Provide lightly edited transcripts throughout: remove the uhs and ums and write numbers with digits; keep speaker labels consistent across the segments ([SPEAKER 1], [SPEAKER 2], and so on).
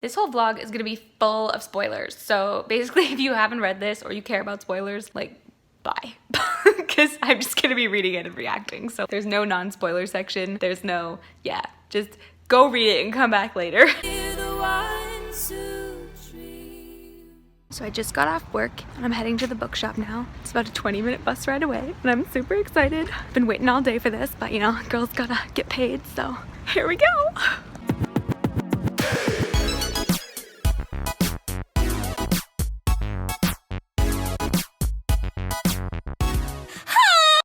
[SPEAKER 1] This whole vlog is gonna be full of spoilers. So basically, if you haven't read this or you care about spoilers, like, bye. Because I'm just gonna be reading it and reacting. So there's no non-spoiler section. There's no, yeah, just go read it and come back later. So I just got off work and I'm heading to the bookshop now. It's about a 20-minute bus ride away and I'm super excited. I've been waiting all day for this, but you know, girls gotta get paid, so here we go.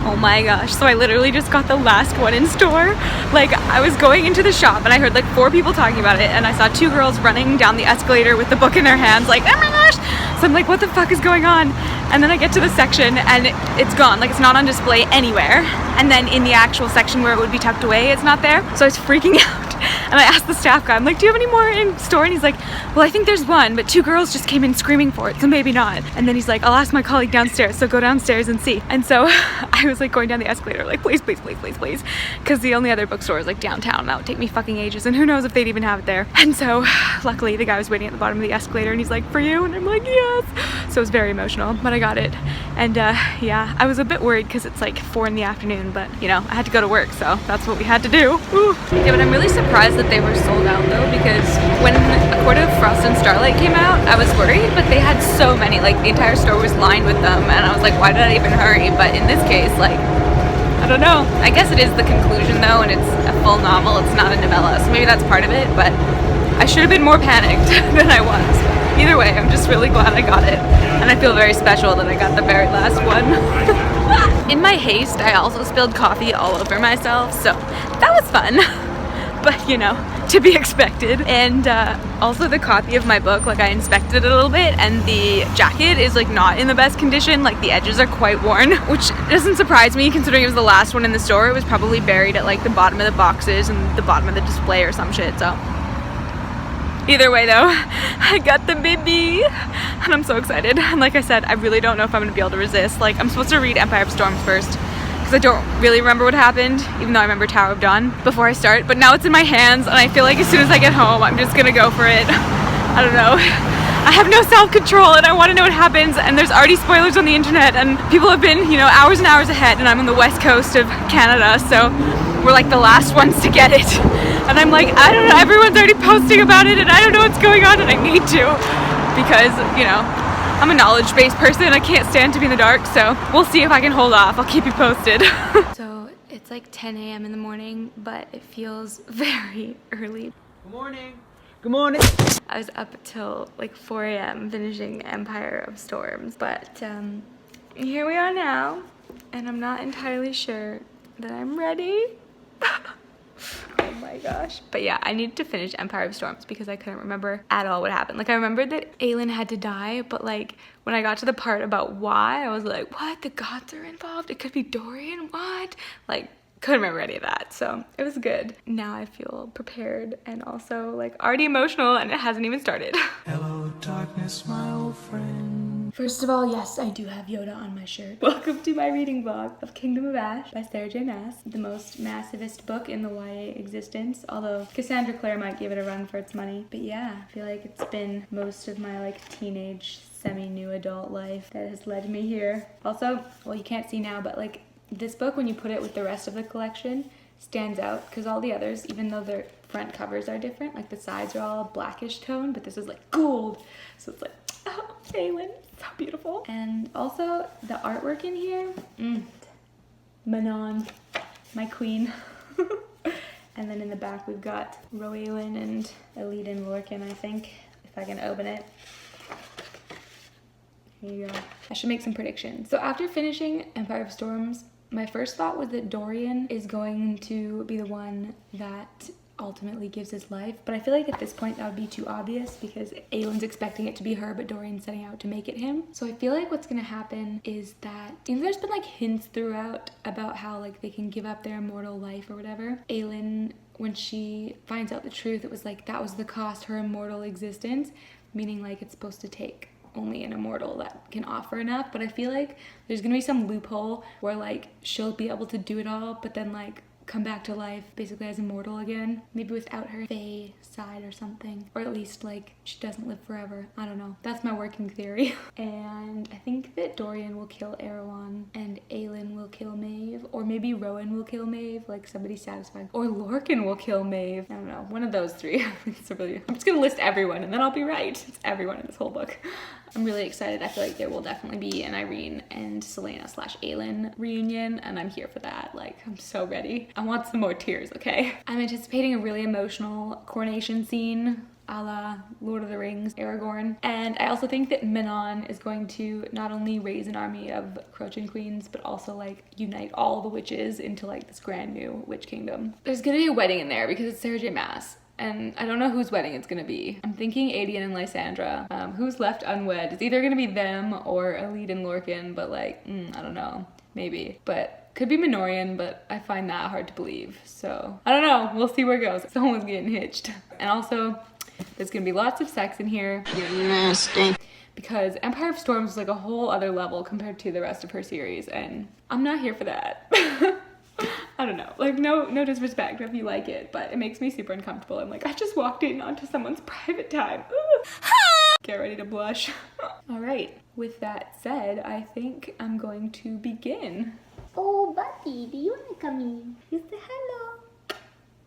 [SPEAKER 1] Oh my gosh, so I literally just got the last one in store. Like, I was going into the shop and I heard like 4 people talking about it and I saw 2 girls running down the escalator with the book in their hands like, oh my gosh! So I'm like, what the fuck is going on? And then I get to the section and it's gone, like it's not on display anywhere. And then in the actual section where it would be tucked away, it's not there. So I was freaking out. And I asked the staff guy, I'm like, do you have any more in store? And he's like, well, I think there's one, but 2 girls just came in screaming for it, so maybe not. And then he's like, I'll ask my colleague downstairs, so go downstairs and see. And so I was like going down the escalator, like, please, please, please, please, please. Because the only other bookstore is like downtown, and that would take me fucking ages, and who knows if they'd even have it there. And so luckily the guy was waiting at the bottom of the escalator, and he's like, for you? And I'm like, yes. So it was very emotional, but I got it. And yeah, I was a bit worried because it's like 4 in the afternoon, but you know, I had to go to work, so that's what we had to do. Ooh. Yeah, but I'm really surprised that they were sold out though, because when A Court of Frost and Starlight came out, I was worried, but they had so many, like the entire store was lined with them, and I was like, why did I even hurry? But in this case, like, I don't know. I guess it is the conclusion though, and it's a full novel, it's not a novella, so maybe that's part of it, but I should have been more panicked than I was. Either way, I'm just really glad I got it, and I feel very special that I got the very last one. In my haste, I also spilled coffee all over myself, so that was fun. But you know, to be expected. And also the copy of my book, like I inspected it a little bit and the jacket is like not in the best condition, like the edges are quite worn, which doesn't surprise me considering it was the last one in the store. It was probably buried at like the bottom of the boxes and the bottom of the display or some shit, so. Either way though, I got the baby and I'm so excited. And like I said, I really don't know if I'm gonna be able to resist. Like I'm supposed to read Empire of Storms first, I don't really remember what happened, even though I remember Tower of Dawn before I start, but now it's in my hands and I feel like as soon as I get home I'm just gonna go for it. I don't know. I have no self-control and I want to know what happens, and there's already spoilers on the internet and people have been, you know, hours and hours ahead, and I'm on the west coast of Canada, so we're like the last ones to get it. And I'm like, I don't know, everyone's already posting about it and I don't know what's going on, and I need to, because, you know, I'm a knowledge-based person. I can't stand to be in the dark, so we'll see if I can hold off. I'll keep you posted. So it's like 10 a.m. in the morning, but it feels very early.
[SPEAKER 2] Good morning. Good morning.
[SPEAKER 1] I was up till like 4 a.m. finishing Empire of Storms, but here we are now, and I'm not entirely sure that I'm ready. Oh my gosh. But yeah, I needed to finish Empire of Storms because I couldn't remember at all what happened. Like I remembered that Aelin had to die, but like when I got to the part about why, I was like, what? The gods are involved? It could be Dorian? What? Like, couldn't remember any of that, so it was good. Now I feel prepared and also like already emotional, and it hasn't even started.
[SPEAKER 2] Hello darkness, my old friend.
[SPEAKER 1] First of all, yes, I do have Yoda on my shirt. Welcome to my reading vlog of Kingdom of Ash by Sarah J. Maas, the most massivest book in the YA existence, although Cassandra Clare might give it a run for its money. But yeah, I feel like it's been most of my like teenage, semi-new adult life that has led me here. Also, well, you can't see now, but like this book, when you put it with the rest of the collection, stands out because all the others, even though their front covers are different, like the sides are all blackish tone, but this is like gold, so it's like, oh, Aelin, so beautiful. And also the artwork in here, Manon, my queen. And then in the back we've got Roelin and Eliden Lorcan, I think, if I can open it. Here you go. I should make some predictions. So after finishing Empire of Storms, my first thought was that Dorian is going to be the one that ultimately gives his life, but I feel like at this point that would be too obvious because Aelin's expecting it to be her, but Dorian's setting out to make it him. So I feel like what's gonna happen is that, you know, there's been like hints throughout about how like they can give up their immortal life or whatever. Aelin, when she finds out the truth, it was like that was the cost, her immortal existence, meaning like it's supposed to take only an immortal that can offer enough. But I feel like there's gonna be some loophole where like she'll be able to do it all, but then like come back to life basically as immortal again. Maybe without her fae side or something. Or at least like she doesn't live forever. I don't know. That's my working theory. And I think that Dorian will kill Erewhon and Aelin will kill Maeve. Or maybe Rowan will kill Maeve, like somebody satisfied. Or Lorcan will kill Maeve. I don't know. One of those three. I'm just gonna list everyone and then I'll be right. It's everyone in this whole book. I'm really excited. I feel like there will definitely be an Irene and Selena/Aelin reunion, and I'm here for that. Like, I'm so ready. I want some more tears, okay? I'm anticipating a really emotional coronation scene a la Lord of the Rings, Aragorn. And I also think that Manon is going to not only raise an army of Croatian queens, but also like unite all the witches into like this grand new witch kingdom. There's gonna be a wedding in there because it's Sarah J. Maas. And I don't know whose wedding it's gonna be. I'm thinking Adian and Lysandra. Who's left unwed? It's either gonna be them or Elide and Lorcan, but like, I don't know, maybe. But could be Minorian, but I find that hard to believe. So, I don't know, we'll see where it goes. Someone's getting hitched. And also, there's gonna be lots of sex in here. You're nasty. Because Empire of Storms is like a whole other level compared to the rest of her series, and I'm not here for that. I don't know, like no disrespect if you like it, but it makes me super uncomfortable. I'm like, I just walked in onto someone's private time. Get ready to blush. All right, with that said, I think I'm going to begin.
[SPEAKER 3] Oh, Buddy, do you want to come in? You say hello.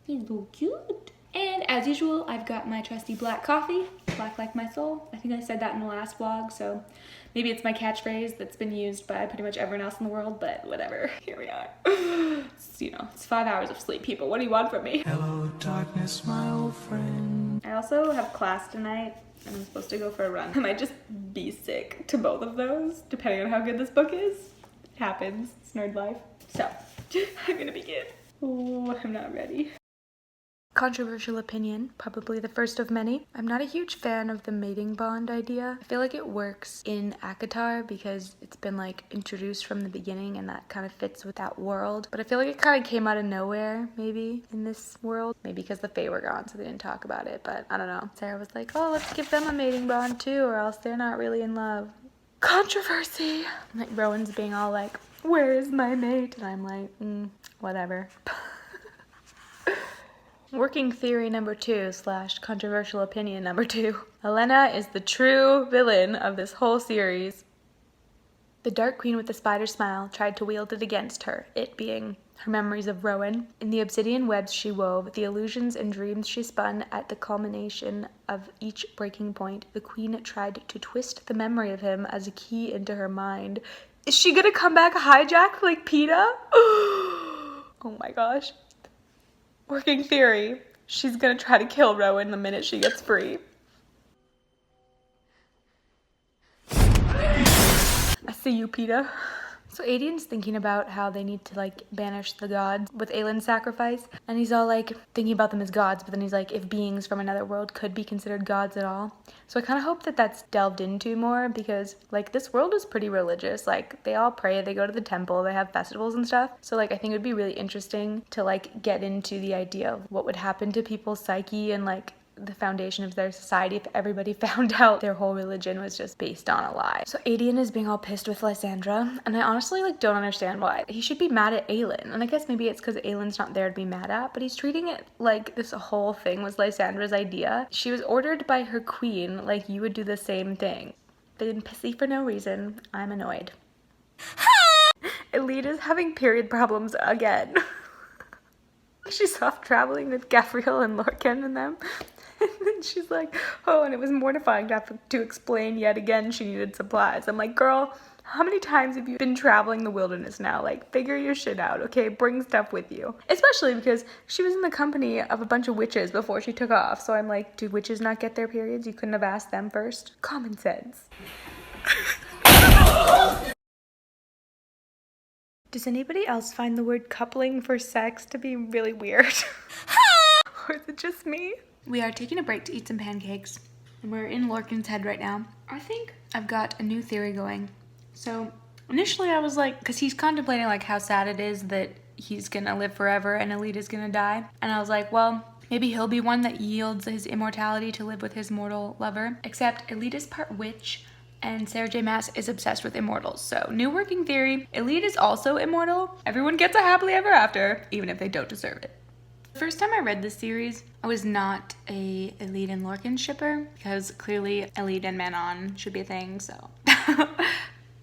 [SPEAKER 3] He's so cute.
[SPEAKER 1] And as usual, I've got my trusty black coffee, black like my soul. I think I said that in the last vlog, so maybe it's my catchphrase that's been used by pretty much everyone else in the world, but whatever. Here we are. It's, you know, it's 5 hours of sleep, people. What do you want from me?
[SPEAKER 2] Hello, darkness, my old friend.
[SPEAKER 1] I also have class tonight, and I'm supposed to go for a run. I might just be sick to both of those, depending on how good this book is. It happens. It's nerd life. So, I'm gonna begin. Oh, I'm not ready. Controversial opinion, probably the first of many. I'm not a huge fan of the mating bond idea. I feel like it works in ACOTAR because it's been like introduced from the beginning and that kind of fits with that world. But I feel like it kind of came out of nowhere, maybe, in this world. Maybe because the Fae were gone, so they didn't talk about it, but I don't know. Sarah was like, oh, let's give them a mating bond too, or else they're not really in love. Controversy! Like Rowan's being all like, where is my mate? And I'm like, whatever. Working theory number 2 / controversial opinion number 2. Elena is the true villain of this whole series. The Dark Queen with the spider smile tried to wield it against her, it being her memories of Rowan. In the obsidian webs she wove, the illusions and dreams she spun at the culmination of each breaking point, the queen tried to twist the memory of him as a key into her mind. Is she gonna come back hijacked like PETA? Oh my gosh. Working theory, she's gonna try to kill Rowan the minute she gets free. I see you, PETA. So Adian's thinking about how they need to like banish the gods with Aelin's sacrifice, and he's all like thinking about them as gods, but then he's like, if beings from another world could be considered gods at all. So I kind of hope that that's delved into more, because like this world is pretty religious. Like they all pray, they go to the temple, they have festivals and stuff. So like I think it would be really interesting to like get into the idea of what would happen to people's psyche and like the foundation of their society if everybody found out their whole religion was just based on a lie. So Adian is being all pissed with Lysandra, and I honestly like don't understand why. He should be mad at Aelin, and I guess maybe it's because Aelin's not there to be mad at, but he's treating it like this whole thing was Lysandra's idea. She was ordered by her queen, like you would do the same thing. Being pissy for no reason. I'm annoyed. Elite is having period problems again. She stopped traveling with Gabriel and Lorcan and them. And then she's like, oh, and it was mortifying to have to explain yet again she needed supplies. I'm like, girl, how many times have you been traveling the wilderness now? Like, figure your shit out, okay? Bring stuff with you. Especially because she was in the company of a bunch of witches before she took off. So I'm like, do witches not get their periods? You couldn't have asked them first? Common sense. Does anybody else find the word coupling for sex to be really weird? Or is it just me? We are taking a break to eat some pancakes, and we're in Lorcan's head right now. I think I've got a new theory going. So initially I was like, because he's contemplating like how sad it is that he's gonna live forever and Elite is gonna die. And I was like, well, maybe he'll be one that yields his immortality to live with his mortal lover. Except Elite is part witch, And Sarah J Maas is obsessed with immortals. So new working theory, Aelin is also immortal. Everyone gets a happily ever after, even if they don't deserve it. The first time I read this series, I was not a Aelin and Lorcan shipper, because clearly Aelin and Manon should be a thing, so.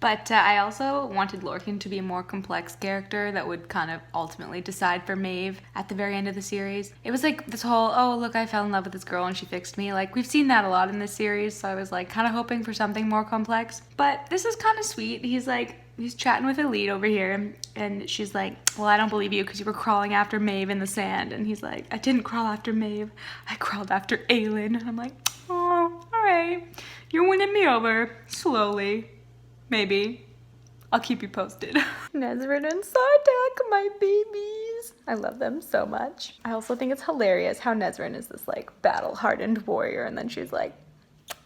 [SPEAKER 1] But I also wanted Lorcan to be a more complex character that would kind of ultimately decide for Maeve at the very end of the series. It was like this whole, oh look, I fell in love with this girl and she fixed me. Like, we've seen that a lot in this series, so I was like kind of hoping for something more complex. But this is kind of sweet. He's chatting with Aelin over here, and she's like, well, I don't believe you because you were crawling after Maeve in the sand. And he's like, I didn't crawl after Maeve, I crawled after Aelin. And I'm like, oh, all right, you're winning me over, slowly. Maybe. I'll keep you posted. Nesrin and Sardak, my babies. I love them so much. I also think it's hilarious how Nesrin is this like battle-hardened warrior, and then she's like,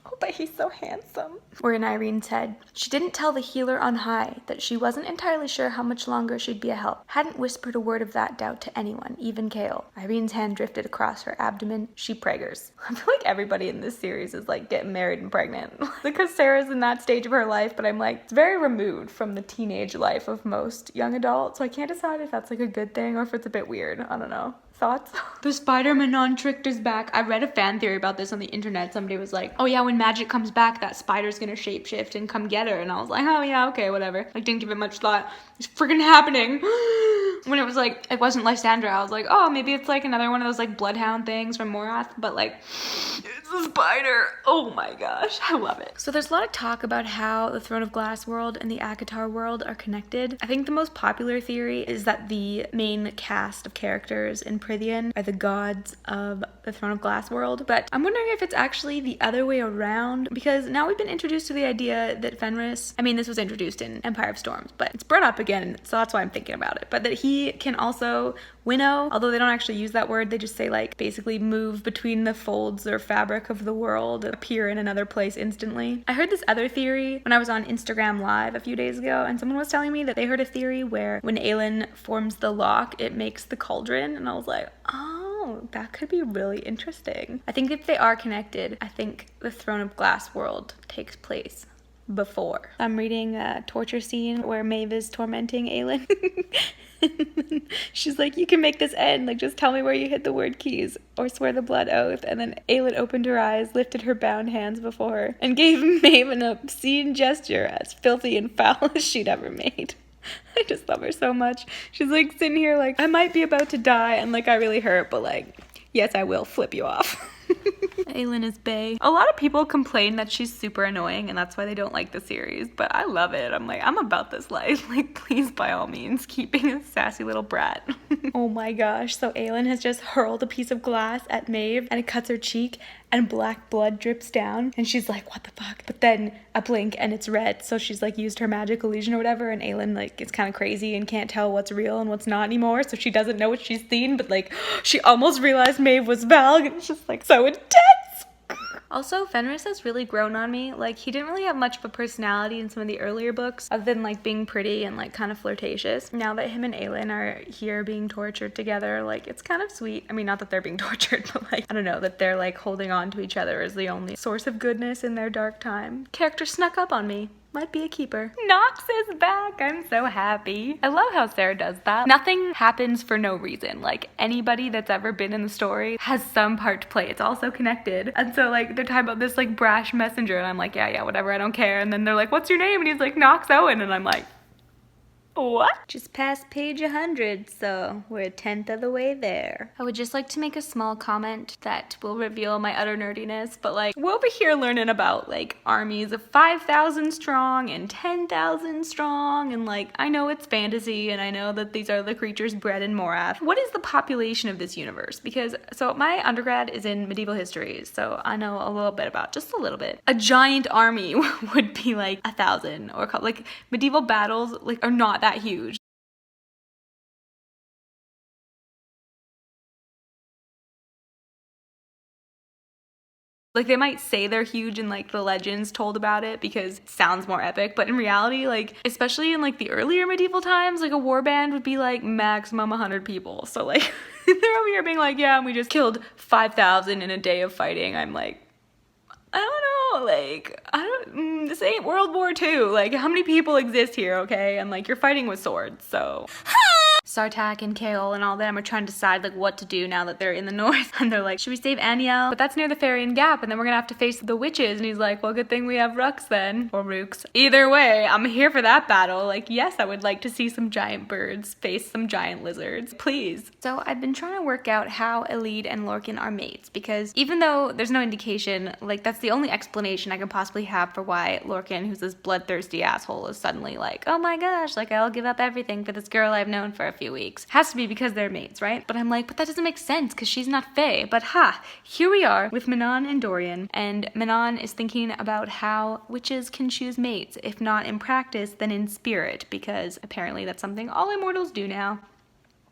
[SPEAKER 1] oh, but he's so handsome. Or in Irene's head, she didn't tell the healer on high that she wasn't entirely sure how much longer she'd be a help. Hadn't whispered a word of that doubt to anyone, even Kale. Irene's hand drifted across her abdomen. She preggers. I feel like everybody in this series is like getting married and pregnant. Because Sarah's in that stage of her life, but I'm like, it's very removed from the teenage life of most young adults, so I can't decide if that's like a good thing or if it's a bit weird. I don't know. Thoughts? The Spider-Man trickster's back. I read a fan theory about this on the internet. Somebody was like, oh yeah, when magic comes back, that spider's gonna shapeshift and come get her. And I was like, oh yeah, okay, whatever. Like, didn't give it much thought. It's freaking happening. When it was like, it wasn't Lysandra, I was like, oh, maybe it's like another one of those like bloodhound things from Morath, but like, it's a spider. Oh my gosh, I love it. So there's a lot of talk about how the Throne of Glass world and the Akatar world are connected. I think the most popular theory is that the main cast of characters in Prythian are the gods of the Throne of Glass world, but I'm wondering if it's actually the other way around, because now we've been introduced to the idea that Fenris, I mean, this was introduced in Empire of Storms, but it's brought up again, so that's why I'm thinking about it, but that he can also winnow, although they don't actually use that word, they just say like basically move between the folds or fabric of the world, appear in another place instantly. I heard this other theory when I was on Instagram Live a few days ago, and someone was telling me that they heard a theory where when Aelin forms the lock, it makes the cauldron, and I was like, oh, that could be really interesting. I think if they are connected, I think the Throne of Glass world takes place before. I'm reading a torture scene where Maeve is tormenting Aelin. She's like, you can make this end, like just tell me where you hid the word keys or swear the blood oath. And then Aelin opened her eyes, lifted her bound hands before her, and gave Maeve an obscene gesture as filthy and foul as she'd ever made. I just love her so much. She's like sitting here like, I might be about to die and like I really hurt, but like, yes, I will flip you off. Aelin is bae. A lot of people complain that she's super annoying and that's why they don't like the series, but I love it. I'm like, I'm about this life. Like, please, by all means, keep being a sassy little brat. Oh my gosh. So Aelin has just hurled a piece of glass at Maeve and it cuts her cheek and black blood drips down and she's like, what the fuck? But then a blink and it's red, so she's like used her magic illusion or whatever, and Aelin like is kind of crazy and can't tell what's real and what's not anymore, so she doesn't know what she's seen, but like she almost realized Maeve was Valg, and it's just like so intense. Also, Fenris has really grown on me. Like, he didn't really have much of a personality in some of the earlier books, other than like being pretty and like kind of flirtatious. Now that him and Aelin are here being tortured together, like it's kind of sweet. I mean, not that they're being tortured, but like, I don't know, that they're like holding on to each other as the only source of goodness in their dark time. Character snuck up on me. Might be a keeper. Nox is back. I'm so happy. I love how Sarah does that. Nothing happens for no reason. Like, anybody that's ever been in the story has some part to play. It's all so connected. And so like they're talking about this like brash messenger and I'm like, yeah, whatever, I don't care. And then they're like, what's your name? And he's like, Nox Owen. And I'm like, what? Just past page 100, so we're a 10th of the way there. I would just like to make a small comment that will reveal my utter nerdiness, but like, we're over here learning about like armies of 5,000 strong and 10,000 strong, and like, I know it's fantasy and I know that these are the creatures bred in Morath. What is the population of this universe? Because, so my undergrad is in medieval history, so I know a little bit about, just a little bit. A giant army would be like 1,000, or like medieval battles like are not that huge. Like, they might say they're huge in like the legends told about it because it sounds more epic, but in reality, like, especially in like the earlier medieval times, like a warband would be like maximum 100 people. So like, they're over here being like, yeah, and we just killed 5,000 in a day of fighting. I'm like, I don't Like, this ain't World War II. Like, how many people exist here, okay? And like, you're fighting with swords, so. Sartak and Kaol and all them are trying to decide like what to do now that they're in the north. And they're like, should we save Anielle? But that's near the Farian Gap, and then we're gonna have to face the witches. And he's like, well, good thing we have Rux then. Or Rooks. Either way, I'm here for that battle. Like, yes, I would like to see some giant birds face some giant lizards. Please. So I've been trying to work out how Elide and Lorcan are mates, because even though there's no indication, like that's the only explanation I can possibly have for why Lorcan, who's this bloodthirsty asshole, is suddenly like, oh my gosh, like I'll give up everything for this girl I've known for a few weeks. Has to be because they're mates, right? But I'm like, but that doesn't make sense because she's not Fae. But here we are with Manon and Dorian, and Manon is thinking about how witches can choose mates, if not in practice, then in spirit, because apparently that's something all immortals do now.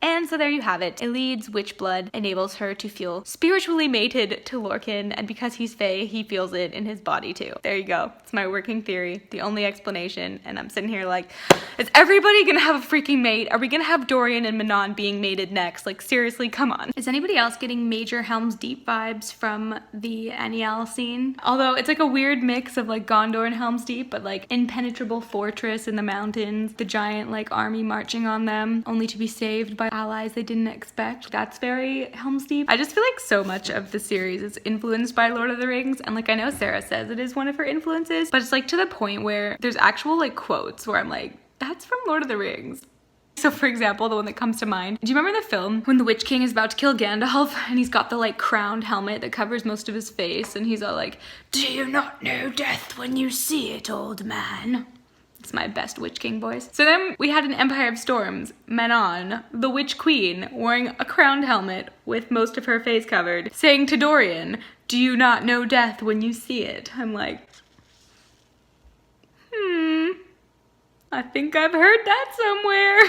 [SPEAKER 1] And so there you have it. Elide's witch blood enables her to feel spiritually mated to Lorcan, and because he's Fae, he feels it in his body too. There you go. It's my working theory, the only explanation, and I'm sitting here like, is everybody gonna have a freaking mate? Are we gonna have Dorian and Manon being mated next? Like, seriously, come on. Is anybody else getting major Helm's Deep vibes from the Anielle scene? Although it's like a weird mix of like Gondor and Helm's Deep, but like impenetrable fortress in the mountains, the giant like army marching on them, only to be saved by allies they didn't expect. That's very Helm's Deep. I just feel like so much of the series is influenced by Lord of the Rings, and like I know Sarah says it is one of her influences, but it's like to the point where there's actual like quotes where I'm like, that's from Lord of the Rings. So for example, the one that comes to mind, do you remember the film when the Witch King is about to kill Gandalf and he's got the like crowned helmet that covers most of his face and he's all like, do you not know death when you see it, old man? It's my best Witch King voice. So then we had an Empire of Storms, Manon, the Witch Queen, wearing a crowned helmet with most of her face covered, saying to Dorian, do you not know death when you see it? I'm like, I think I've heard that somewhere.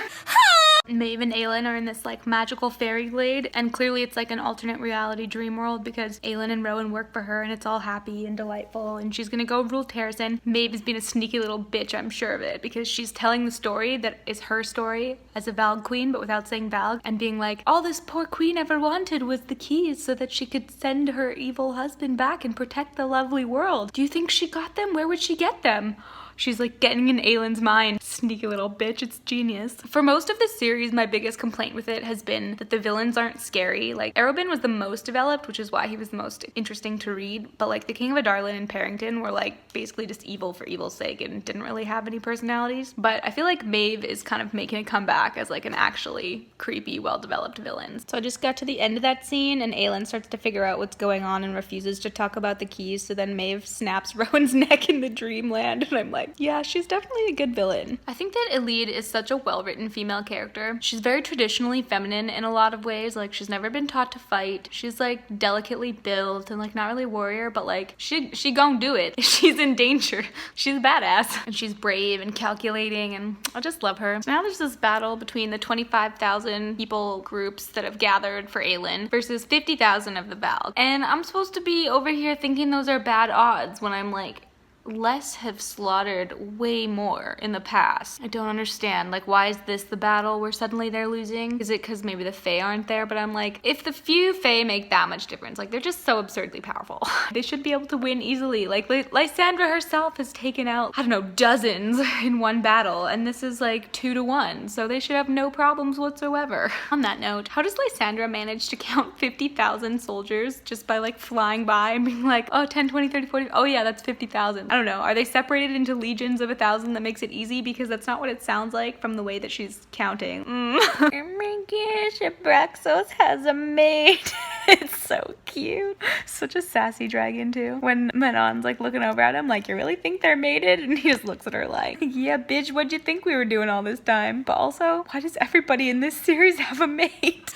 [SPEAKER 1] Maeve and Aelin are in this like magical fairy glade, and clearly it's like an alternate reality dream world because Aelin and Rowan work for her and it's all happy and delightful, and she's gonna go rule Terrasen. Maeve is being a sneaky little bitch, I'm sure of it, because she's telling the story that is her story as a Valg queen but without saying Valg, and being like, all this poor queen ever wanted was the keys so that she could send her evil husband back and protect the lovely world. Do you think she got them? Where would she get them? She's like getting in Aelin's mind. Sneaky little bitch, it's genius. For most of the series, my biggest complaint with it has been that the villains aren't scary. Like, Arobin was the most developed, which is why he was the most interesting to read, but like the King of Adarlan and Parrington were like basically just evil for evil's sake and didn't really have any personalities. But I feel like Maeve is kind of making a comeback as like an actually creepy, well-developed villain. So I just got to the end of that scene and Aelin starts to figure out what's going on and refuses to talk about the keys, so then Maeve snaps Rowan's neck in the dreamland, and I'm like, yeah, she's definitely a good villain. I think that Elide is such a well-written female character. She's very traditionally feminine in a lot of ways. Like, she's never been taught to fight. She's like delicately built and like not really a warrior, but like she gon' do it. She's in danger. She's a badass. And she's brave and calculating, and I just love her. So now there's this battle between the 25,000 people groups that have gathered for Aelin versus 50,000 of the Valg. And I'm supposed to be over here thinking those are bad odds when I'm like, less have slaughtered way more in the past. I don't understand. Like, why is this the battle where suddenly they're losing? Is it because maybe the Fae aren't there? But I'm like, if the few Fae make that much difference, like, they're just so absurdly powerful. They should be able to win easily. Like, Lysandra herself has taken out, I don't know, dozens in one battle, and this is like 2-1, so they should have no problems whatsoever. On that note, how does Lysandra manage to count 50,000 soldiers just by like flying by and being like, oh, 10, 20, 30, 40, oh yeah, that's 50,000. I don't know, are they separated into legions of 1,000 that makes it easy? Because that's not what it sounds like from the way that she's counting. Oh my gosh, Abraxos has a mate. It's so cute. Such a sassy dragon too. When Manon's like looking over at him like, you really think they're mated? And he just looks at her like, yeah bitch, what'd you think we were doing all this time? But also, why does everybody in this series have a mate?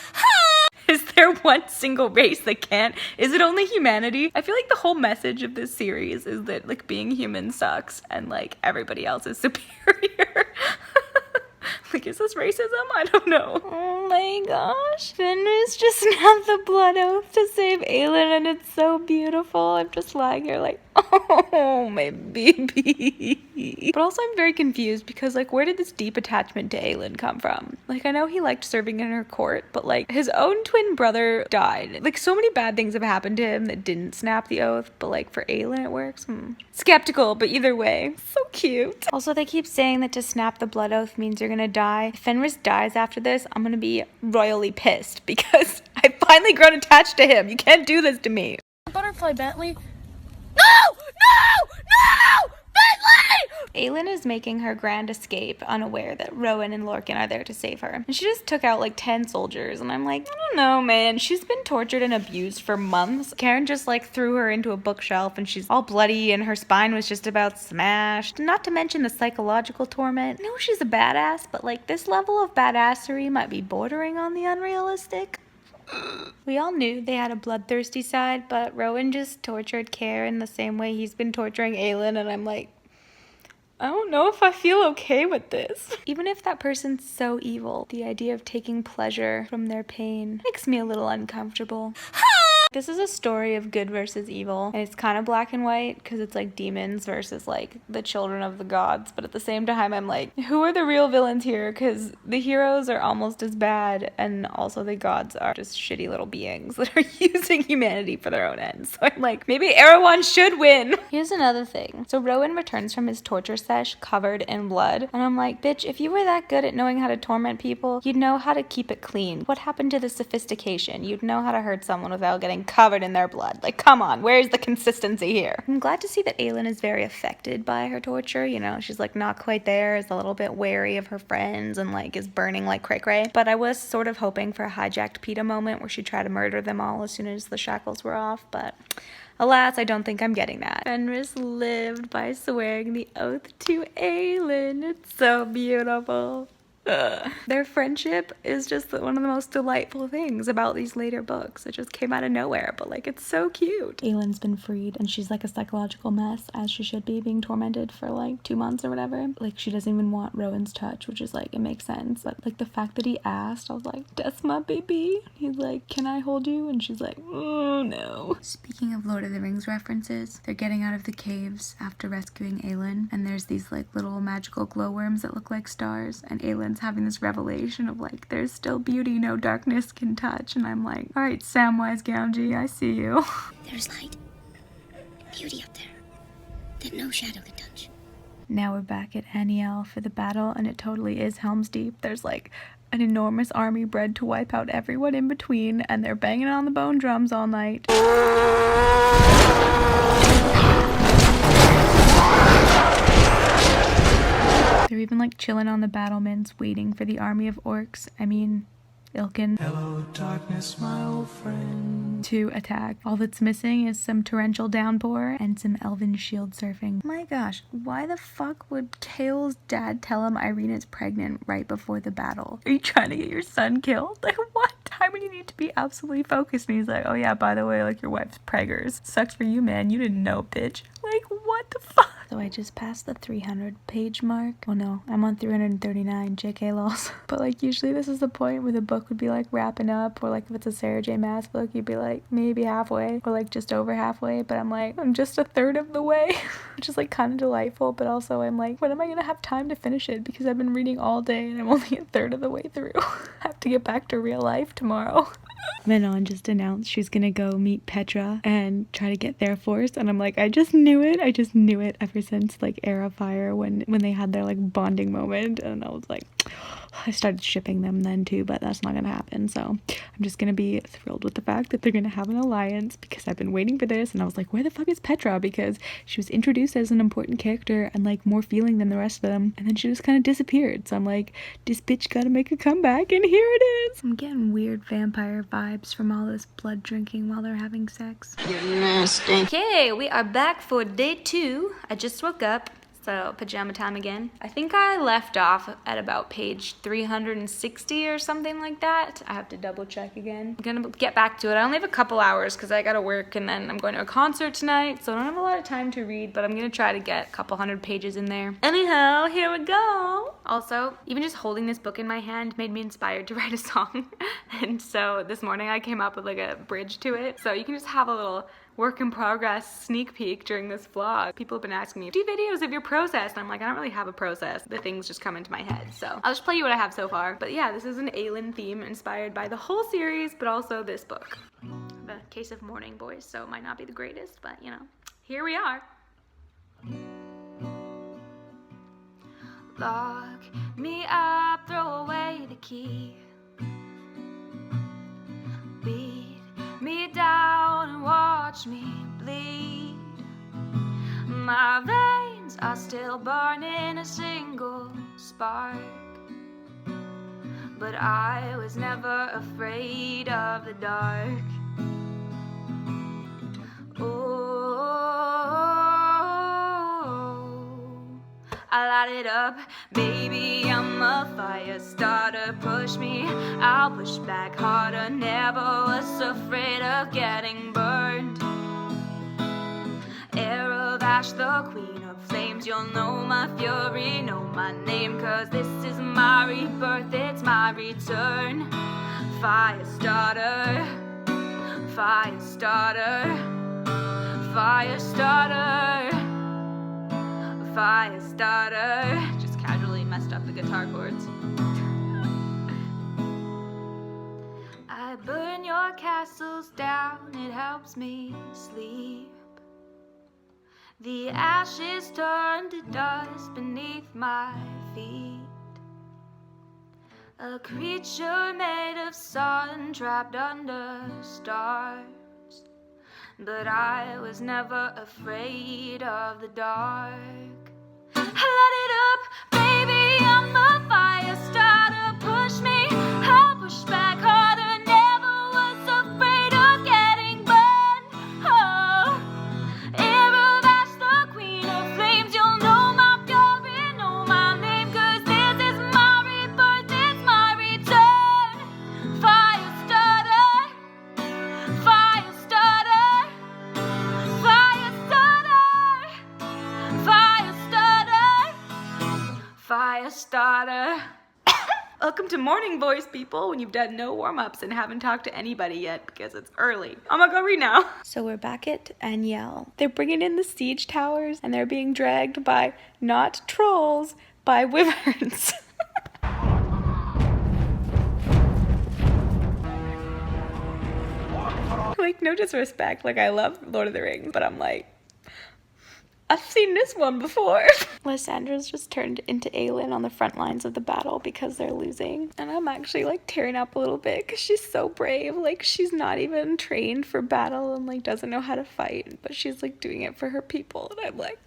[SPEAKER 1] Is there one single race that can't? Is it only humanity? I feel like the whole message of this series is that like being human sucks and like everybody else is superior. Like, is this racism? I don't know. Oh my gosh. Fenris just snapped the blood oath to save Aelin, and it's so beautiful. I'm just lying here like, oh, my baby. But also I'm very confused because like where did this deep attachment to Aelin come from? Like I know he liked serving in her court, but like his own twin brother died. Like so many bad things have happened to him that didn't snap the oath, but like for Aelin it works. Skeptical, but either way, so cute. Also they keep saying that to snap the blood oath means you're gonna die. If Fenris dies after this, I'm gonna be royally pissed because I've finally grown attached to him. You can't do this to me.
[SPEAKER 4] Butterfly Bentley.
[SPEAKER 1] No! No! No! Bentley! Aelin is making her grand escape, unaware that Rowan and Lorcan are there to save her. And she just took out like 10 soldiers, and I'm like, I don't know, man. She's been tortured and abused for months. Karen just like threw her into a bookshelf, and she's all bloody, and her spine was just about smashed. Not to mention the psychological torment. I know she's a badass, but like this level of badassery might be bordering on the unrealistic. We all knew they had a bloodthirsty side, but Rowan just tortured Karen the same way he's been torturing Aelin, and I'm like, I don't know if I feel okay with this. Even if that person's so evil, the idea of taking pleasure from their pain makes me a little uncomfortable. This is a story of good versus evil, and it's kind of black and white because it's like demons versus like the children of the gods, but at the same time I'm like, who are the real villains here? Because the heroes are almost as bad, and also the gods are just shitty little beings that are using humanity for their own ends. So I'm like, maybe Erewhon should win. Here's another thing. So Rowan returns from his torture sesh covered in blood, and I'm like, bitch, if you were that good at knowing how to torment people, you'd know how to keep it clean. What happened to the sophistication? You'd know how to hurt someone without getting covered in their blood. Like, come on, where's the consistency here? I'm glad to see that Aelin is very affected by her torture. You know, she's like not quite there, is a little bit wary of her friends, and like is burning like cray-cray. But I was sort of hoping for a hijacked PETA moment where she tried to murder them all as soon as the shackles were off, but alas, I don't think I'm getting that. Fenris lived by swearing the oath to Aelin. It's so beautiful. Their friendship is just one of the most delightful things about these later books. It just came out of nowhere, but like it's so cute. Aelin's been freed and she's like a psychological mess, as she should be, being tormented for like 2 months or whatever. Like she doesn't even want Rowan's touch, which is like, it makes sense. But like the fact that he asked, I was like, that's my baby. He's like, can I hold you? And she's like, oh no. Speaking of Lord of the Rings references, they're getting out of the caves after rescuing Aelin, and there's these like little magical glowworms that look like stars, and Aelin's having this revelation of like, there's still beauty no darkness can touch, and I'm like, all right, Samwise Gamgee, I see you.
[SPEAKER 3] There's light, beauty up there that no shadow can touch.
[SPEAKER 1] Now we're back at Anielle for the battle, and it totally is Helm's Deep. There's like an enormous army bred to wipe out everyone in between, and they're banging on the bone drums all night. They're even like chilling on the battlements, waiting for the army of orcs, Ilkin,
[SPEAKER 2] Hello, darkness, my old friend.
[SPEAKER 1] to attack. All that's missing is some torrential downpour and some elven shield surfing. My gosh, why the fuck would Kale's dad tell him Irene is pregnant right before the battle? Are you trying to get your son killed? Like, what? Time when you need to be absolutely focused. And he's like, oh yeah, by the way, like your wife's preggers. Sucks for you, man. You didn't know, bitch. Like, what the fuck? So I just passed the 300 page mark. Oh no, I'm on 339, JK lols. But like usually this is the point where the book would be like wrapping up, or like if it's a Sarah J Maas book, you'd be like maybe halfway or like just over halfway, but I'm like, I'm just a third of the way, which is like kind of delightful, but also I'm like, when am I gonna have time to finish it? Because I've been reading all day and I'm only a third of the way through. I have to get back to real life tomorrow. Manon just announced she's gonna go meet Petra and try to get their force, and I'm like, I just knew it ever since like Era Fire when they had their like bonding moment, and I was like, I started shipping them then too, but that's not gonna happen. So I'm just gonna be thrilled with the fact that they're gonna have an alliance, because I've been waiting for this, and I was like, where the fuck is Petra? Because she was introduced as an important character and like more feeling than the rest of them, and then she just kind of disappeared. So I'm like, this bitch gotta make a comeback, and here it is. I'm getting weird vampire vibes from all this blood drinking while they're having sex.
[SPEAKER 3] You're nasty.
[SPEAKER 1] Okay, we are back for day 2. I just woke up, so pajama time again. I think I left off at about page 360 or something like that. I have to double check again. I'm gonna get back to it. I only have a couple hours because I gotta work, and then I'm going to a concert tonight, so I don't have a lot of time to read, but I'm gonna try to get a couple hundred pages in there. Anyhow, here we go. Also, even just holding this book in my hand made me inspired to write a song. And so this morning I came up with like a bridge to it, so you can just have a little work in progress sneak peek during this vlog. People have been asking me, do videos of your process? And I'm like, I don't really have a process. The things just come into my head. So I'll just play you what I have so far. But yeah, this is an Aelin theme inspired by the whole series, but also this book. The Case of Mourning Boys, so it might not be the greatest, but you know, here we are. Lock me up, throw away the key. Beat me down and watch me bleed. My veins are still burning a single spark, but I was never afraid of the dark. Oh, I light it up, baby, I'm a fire starter. Push me, I'll push back harder. Never was afraid of getting burned. Air of ash, the queen of flames. You'll know my fury, know my name, 'cause this is my rebirth, it's my return. Fire starter, fire starter, fire starter, fire starter. Just casually messed up the guitar chords. I burn your castles down, it helps me sleep. The ashes turn to dust beneath my feet. A creature made of sun trapped under stars. But I was never afraid of the dark. I light it up, baby, I'm a fire starter. Push me, I'll push back harder. Never was afraid of getting burned. Oh, air of ash, the queen of flames. You'll know my fury, know my name, 'cause this is my rebirth, it's my return. Fire starter, fire starter, fire starter, fire starter, fire starter. Welcome to morning voice, people, when you've done no warm-ups and haven't talked to anybody yet because it's early. I'm gonna go read now. So we're back at Anielle. They're bringing in the siege towers and they're being dragged by not trolls, by wyverns. Like, no disrespect, like I love Lord of the Rings, but I'm like, I've seen this one before. Lysandra's just turned into Aelin on the front lines of the battle because they're losing. And I'm actually like tearing up a little bit because she's so brave. Like, she's not even trained for battle and like doesn't know how to fight, but she's like doing it for her people. And I'm like,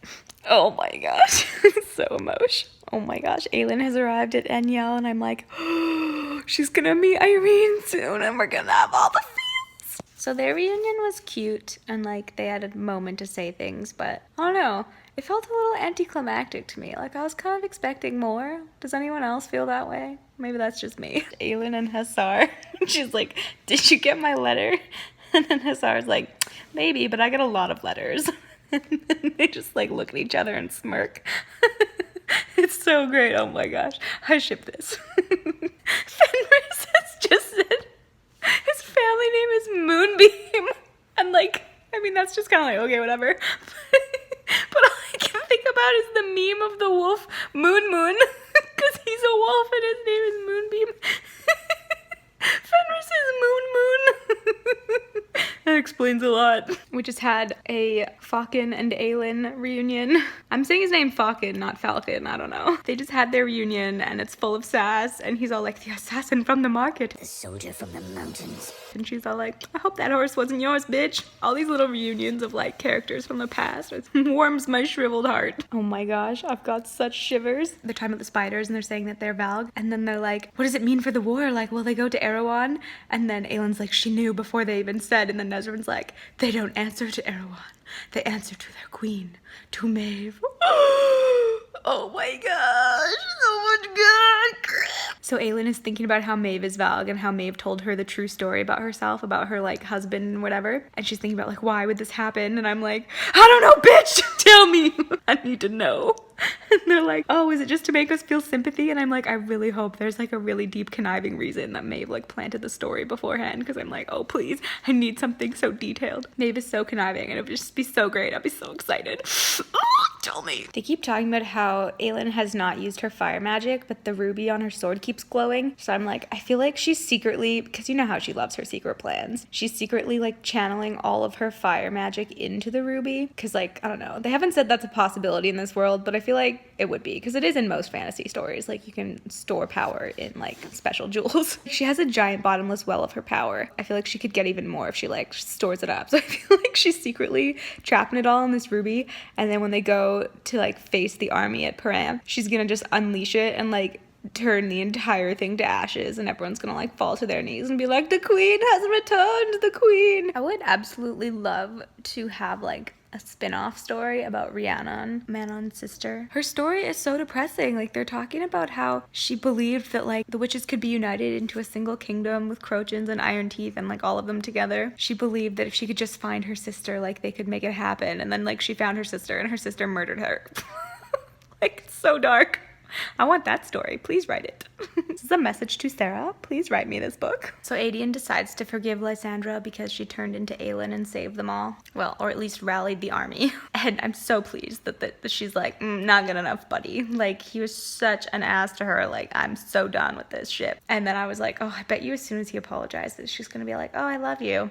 [SPEAKER 1] oh my gosh, so emotional. Oh my gosh, Aelin has arrived at Anielle and I'm like, oh, she's gonna meet Irene soon and we're gonna have all the feels. So their reunion was cute and like they had a moment to say things, but I don't know, it felt a little anticlimactic to me. Like I was kind of expecting more. Does anyone else feel that way? Maybe that's just me. Aelin and Hussar, she's like, did you get my letter? And then Hussar's like, maybe, but I get a lot of letters. And then they just like look at each other and smirk. It's so great, oh my gosh, I ship this. Fenris has just said his family name is Moonbeam, and like, I mean, that's just kind of like, okay, whatever. But all I can think about is the meme of the wolf Moon Moon, because he's a wolf and his name is Moonbeam. Fenris is Moon Moon. That explains a lot. We just had a Falcon and Aelin reunion. I'm saying his name Falcon, not Falcon, I don't know. They just had their reunion and it's full of sass and he's all like, the assassin from the market.
[SPEAKER 3] The soldier from the mountains.
[SPEAKER 1] And she's all like, I hope that horse wasn't yours, bitch. All these little reunions of like characters from the past. It warms my shriveled heart. Oh my gosh, I've got such shivers. They're talking about the spiders and they're saying that they're Valg. And then they're like, what does it mean for the war? Like, will they go to Erewhon? And then Aelin's like, she knew before they even said. And then Nezrin's like, they don't answer to Erewhon. They answer to their queen, to Maeve. Oh my gosh, so much good. So Aelin is thinking about how Maeve is Valg and how Maeve told her the true story about herself, about her like husband and whatever. And she's thinking about like, why would this happen? And I'm like, I don't know, bitch, tell me. I need to know. And they're like, oh, is it just to make us feel sympathy? And I'm like, I really hope there's like a really deep conniving reason that Maeve like planted the story beforehand, because I'm like, oh please, I need something so detailed. Maeve is so conniving and it would just be so great. I'd be so excited. Tell me. They keep talking about how Aelin has not used her fire magic, but the ruby on her sword keeps glowing. So I'm like, I feel like she's secretly, because you know how she loves her secret plans, she's secretly like channeling all of her fire magic into the ruby. Because like, I don't know, they haven't said that's a possibility in this world, but I feel like it would be, because it is in most fantasy stories. Like you can store power in like special jewels. She has a giant bottomless well of her power. I feel like she could get even more if she like stores it up. So I feel like she's secretly trapping it all in this ruby, and then when they go to like face the army at Param, she's gonna just unleash it and like turn the entire thing to ashes, and everyone's gonna like fall to their knees and be like, the queen has returned, the queen. I would absolutely love to have like a spin-off story about Rhiannon, Manon's sister. Her story is so depressing. Like they're talking about how she believed that like the witches could be united into a single kingdom with Crochans and Iron Teeth and like all of them together. She believed that if she could just find her sister, like they could make it happen. And then like she found her sister and her sister murdered her. Like it's so dark. I want that story. Please write it. This is a message to Sarah. Please write me this book. So Adian decides to forgive Lysandra because she turned into Aelin and saved them all. Well, or at least rallied the army. And I'm so pleased that she's like, not good enough, buddy. Like, he was such an ass to her. Like, I'm so done with this shit. And then I was like, oh, I bet you as soon as he apologizes, she's gonna be like, oh, I love you.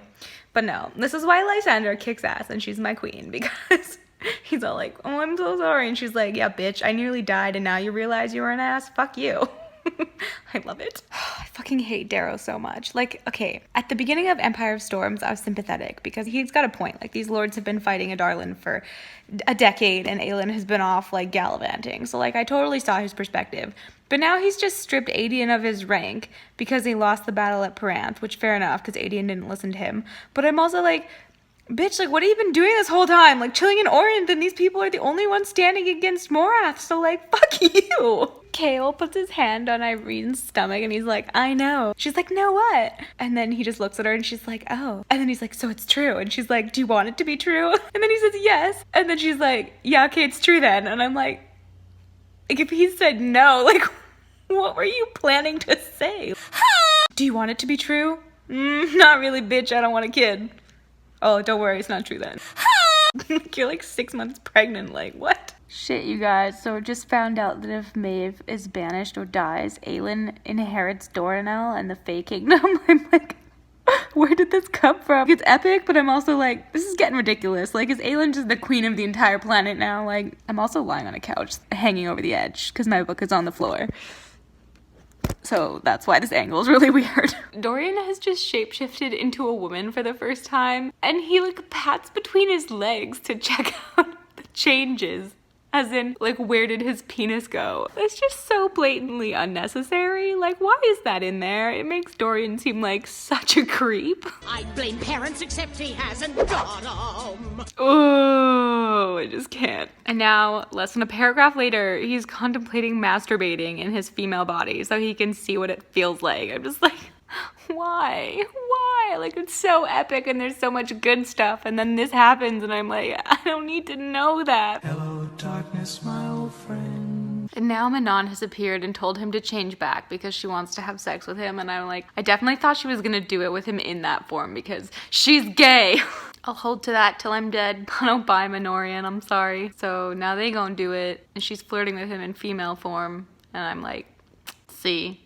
[SPEAKER 1] But no, this is why Lysandra kicks ass and she's my queen, because he's all like, oh, I'm so sorry. And she's like, yeah, bitch, I nearly died and now you realize you were an ass? Fuck you. I love it. I fucking hate Darrow so much. Like, okay, at the beginning of Empire of Storms, I was sympathetic because he's got a point. Like, these lords have been fighting Adarlan for a decade and Aelin has been off, like, gallivanting. So, like, I totally saw his perspective. But now he's just stripped Adian of his rank because he lost the battle at Paranth, which fair enough, because Adian didn't listen to him. But I'm also like, bitch, like, what have you been doing this whole time? Like, chilling in Orient, and these people are the only ones standing against Morath, so, like, fuck you. Kale puts his hand on Irene's stomach, and he's like, I know. She's like, no, what? And then he just looks at her, and she's like, oh. And then he's like, so it's true. And she's like, do you want it to be true? And then he says, yes. And then she's like, yeah, okay, it's true then. And I'm like, if he said no, like, what were you planning to say? Do you want it to be true? Not really, bitch, I don't want a kid. Oh, don't worry, it's not true then. You're like 6 months pregnant, like what? Shit, you guys, so just found out that if Maeve is banished or dies, Aelin inherits Dorian and the Fae Kingdom. I'm like, where did this come from? It's epic, but I'm also like, this is getting ridiculous. Like, is Aelin just the queen of the entire planet now? Like, I'm also lying on a couch, hanging over the edge, because my book is on the floor. So that's why this angle is really weird. Dorian has just shapeshifted into a woman for the first time, and he like pats between his legs to check out the changes. As in, like, where did his penis go? That's just so blatantly unnecessary. Like, why is that in there? It makes Dorian seem like such a creep.
[SPEAKER 4] I blame parents, except he hasn't got 'em.
[SPEAKER 1] Oh, I just can't. And now, less than a paragraph later, he's contemplating masturbating in his female body so he can see what it feels like. I'm just like, why? Why? Like, it's so epic and there's so much good stuff, and then this happens and I'm like, I don't need to know that.
[SPEAKER 2] Hello, darkness, my old friend.
[SPEAKER 1] And now Manon has appeared and told him to change back because she wants to have sex with him, and I'm like, I definitely thought she was gonna do it with him in that form because she's gay. I'll hold to that till I'm dead. I don't buy Minorian, I'm sorry. So now they gonna do it, and she's flirting with him in female form, and I'm like, see.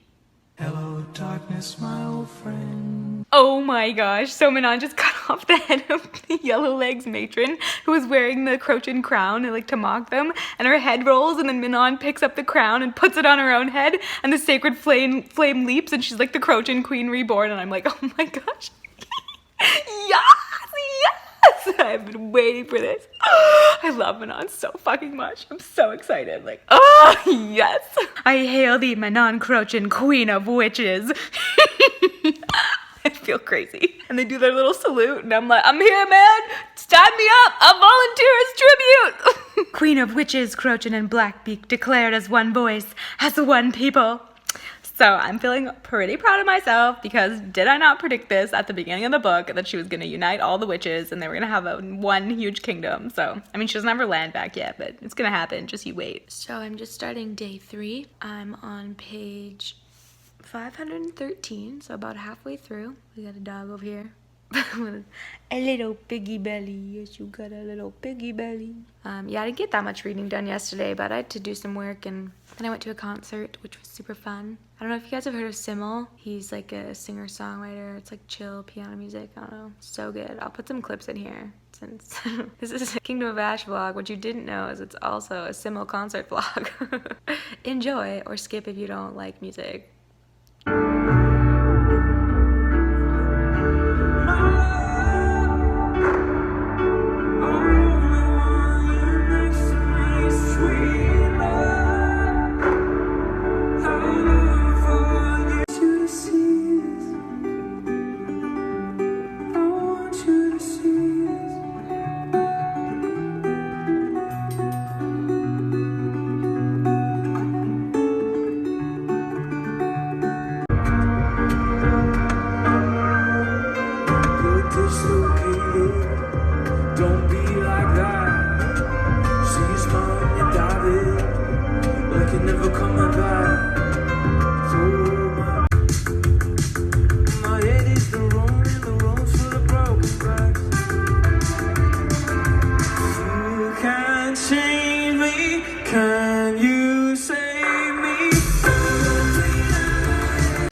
[SPEAKER 2] Hello, darkness, my old friend.
[SPEAKER 1] Oh my gosh, so Manon just cut off the head of the Yellow Legs matron who was wearing the Crochan crown, like, to mock them, and her head rolls, and then Manon picks up the crown and puts it on her own head, and the sacred flame leaps, and she's like the Crochan queen reborn, and I'm like, oh my gosh. Yes! I've been waiting for this. I love Manon so fucking much. I'm so excited. Like, oh, yes. I hail thee, Manon Crochan, queen of witches. I feel crazy. And they do their little salute, and I'm like, I'm here, man. Stand me up. I'll volunteer as tribute. Queen of witches, Crochan and Blackbeak, declared as one voice, as one people. So I'm feeling pretty proud of myself because did I not predict this at the beginning of the book that she was going to unite all the witches and they were going to have one huge kingdom. So, I mean, she doesn't have her land back yet, but it's going to happen. Just you wait. So I'm just starting day 3. I'm on page 513, so about halfway through. We got a dog over here. A little piggy belly. Yes, you got a little piggy belly. Yeah, I didn't get that much reading done yesterday, but I had to do some work, and then I went to a concert, which was super fun. I don't know if you guys have heard of Simmel. He's like a singer-songwriter. It's like chill piano music. I don't know. So good. I'll put some clips in here since this is a Kingdom of Ash vlog. What you didn't know is it's also a Simmel concert vlog. Enjoy or skip if you don't like music.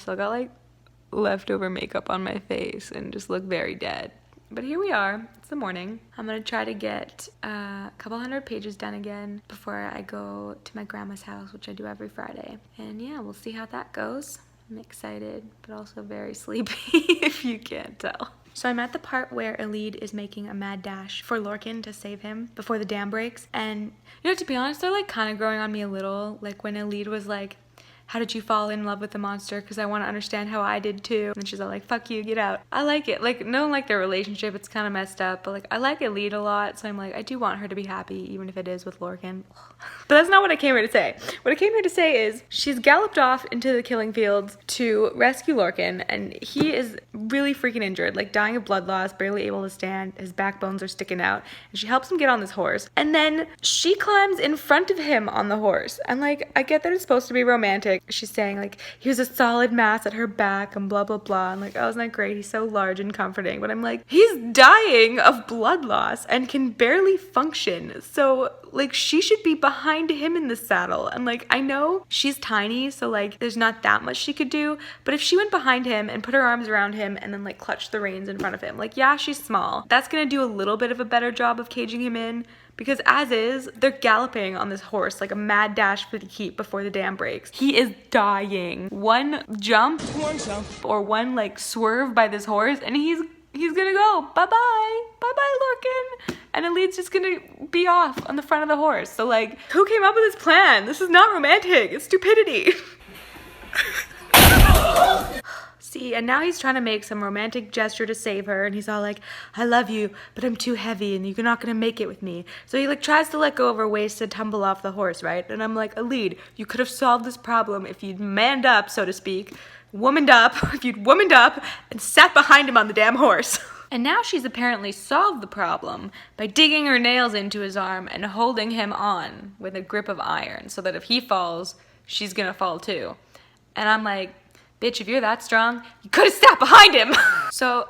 [SPEAKER 1] So I got like leftover makeup on my face and just look very dead. But here we are. It's the morning. I'm gonna try to get a couple hundred pages done again before I go to my grandma's house, which I do every Friday. And yeah, we'll see how that goes. I'm excited, but also very sleepy, if you can't tell. So I'm at the part where Aelin is making a mad dash for Lorcan to save him before the dam breaks. And, you know, to be honest, they're like kind of growing on me a little. Like when Aelin was like, how did you fall in love with the monster? Because I want to understand how I did too. And she's all like, fuck you, get out. I like it. Like, no, like their relationship, it's kind of messed up. But like, I like Aelin a lot. So I'm like, I do want her to be happy, even if it is with Lorcan. But that's not what I came here to say. What I came here to say is she's galloped off into the killing fields to rescue Lorcan. And he is really freaking injured, like dying of blood loss, barely able to stand. His backbones are sticking out. And she helps him get on this horse. And then she climbs in front of him on the horse. And like, I get that it's supposed to be romantic. She's saying like he was a solid mass at her back and blah blah blah, and like, oh, isn't that great, he's so large and comforting. But I'm like, he's dying of blood loss and can barely function, so like she should be behind him in the saddle. And like, I know she's tiny, so like there's not that much she could do, but if she went behind him and put her arms around him and then like clutched the reins in front of him, like, yeah, she's small, that's gonna do a little bit of a better job of caging him in. Because as is, they're galloping on this horse like a mad dash for the keep before the dam breaks. He is dying. One jump or one like swerve by this horse and he's gonna go. Bye-bye. Bye-bye, Lorcan. And Aelin's just gonna be off on the front of the horse. So like, who came up with this plan? This is not romantic. It's stupidity. See, and now he's trying to make some romantic gesture to save her, and he's all like, I love you, but I'm too heavy and you're not gonna make it with me. So he like tries to let go of her waist to tumble off the horse, right? And I'm like, Aelin, you could have solved this problem if you'd manned up, so to speak, womaned up, if you'd womaned up and sat behind him on the damn horse. And now she's apparently solved the problem by digging her nails into his arm and holding him on with a grip of iron so that if he falls, she's gonna fall too. And I'm like, bitch, if you're that strong, you could have sat behind him. So,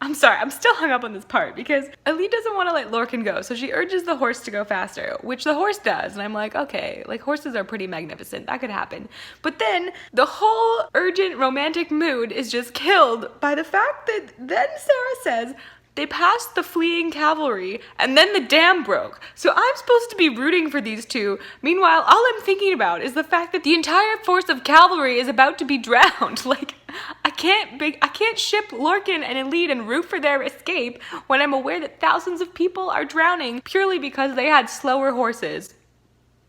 [SPEAKER 1] I'm sorry, I'm still hung up on this part because Aelin doesn't want to let Lorcan go. So she urges the horse to go faster, which the horse does. And I'm like, okay, like horses are pretty magnificent. That could happen. But then the whole urgent romantic mood is just killed by the fact that then Sarah says, they passed the fleeing cavalry, and then the dam broke. So I'm supposed to be rooting for these two. Meanwhile, all I'm thinking about is the fact that the entire force of cavalry is about to be drowned. Like, I can't ship Lorcan and Aelin and root for their escape when I'm aware that thousands of people are drowning purely because they had slower horses.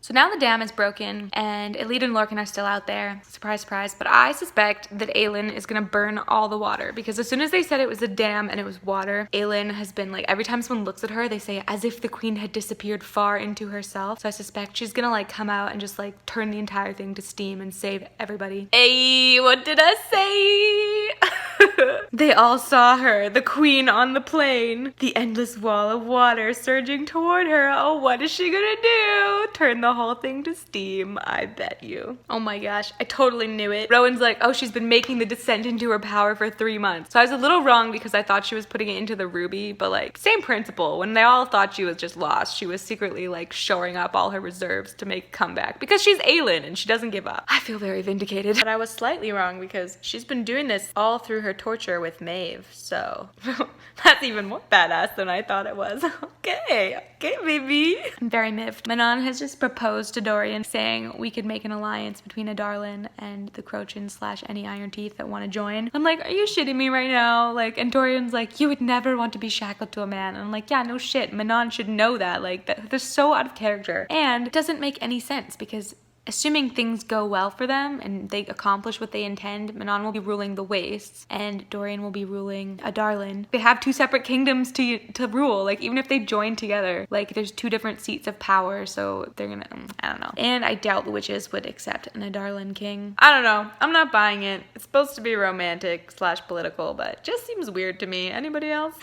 [SPEAKER 1] So now the dam is broken and Aelin and Lorcan are still out there. Surprise, surprise. But I suspect that Aelin is gonna burn all the water because as soon as they said it was a dam and it was water, Aelin has been like, every time someone looks at her, they say as if the queen had disappeared far into herself. So I suspect she's gonna like come out and just like turn the entire thing to steam and save everybody. Hey, what did I say? They all saw her, the queen on the plain, the endless wall of water surging toward her. Oh, what is she gonna do? Turn the whole thing to steam, I bet you. Oh my gosh, I totally knew it. Rowan's like, oh, she's been making the descent into her power for 3 months. So I was a little wrong because I thought she was putting it into the ruby, but like, same principle. When they all thought she was just lost, she was secretly like shoring up all her reserves to make a comeback because she's Aelin and she doesn't give up. I feel very vindicated. But I was slightly wrong because she's been doing this all through her torture with Maeve, so that's even more badass than I thought it was. Okay, baby. I'm very miffed. Manon has just proposed to Dorian saying we could make an alliance between Adarlan and the Crochans / any Iron Teeth that want to join. I'm like, are you shitting me right now? Like, and Dorian's like, you would never want to be shackled to a man. And I'm like, yeah, no shit. Manon should know that. Like, they're so out of character. And it doesn't make any sense because assuming things go well for them and they accomplish what they intend, Manon will be ruling the Wastes and Dorian will be ruling Adarlan. They have 2 separate kingdoms to rule. Like, even if they join together, like, there's 2 different seats of power, so they're gonna, I don't know. And I doubt the witches would accept an Adarlan king. I don't know. I'm not buying it. It's supposed to be romantic / political, but it just seems weird to me. Anybody else?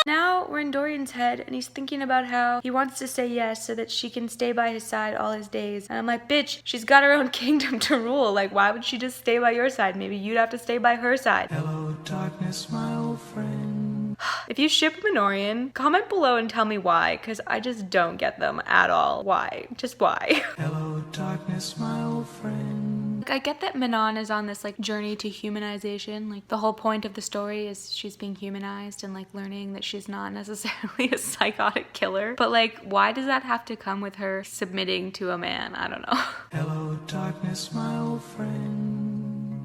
[SPEAKER 1] Now we're in Dorian's head and he's thinking about how he wants to say yes so that she can stay by his side all his days. And I'm like, bitch, she's got her own kingdom to rule. Like, why would she just stay by your side? Maybe you'd have to stay by her side.
[SPEAKER 2] Hello, darkness, my old friend.
[SPEAKER 1] If you ship Minorian, comment below and tell me why, because I just don't get them at all. Why? Just why?
[SPEAKER 2] Hello, darkness, my old friend.
[SPEAKER 1] I get that Manon is on this like journey to humanization. Like, the whole point of the story is she's being humanized and like learning that she's not necessarily a psychotic killer. But like, why does that have to come with her submitting to a man? I don't know.
[SPEAKER 2] Hello, darkness, my old friend.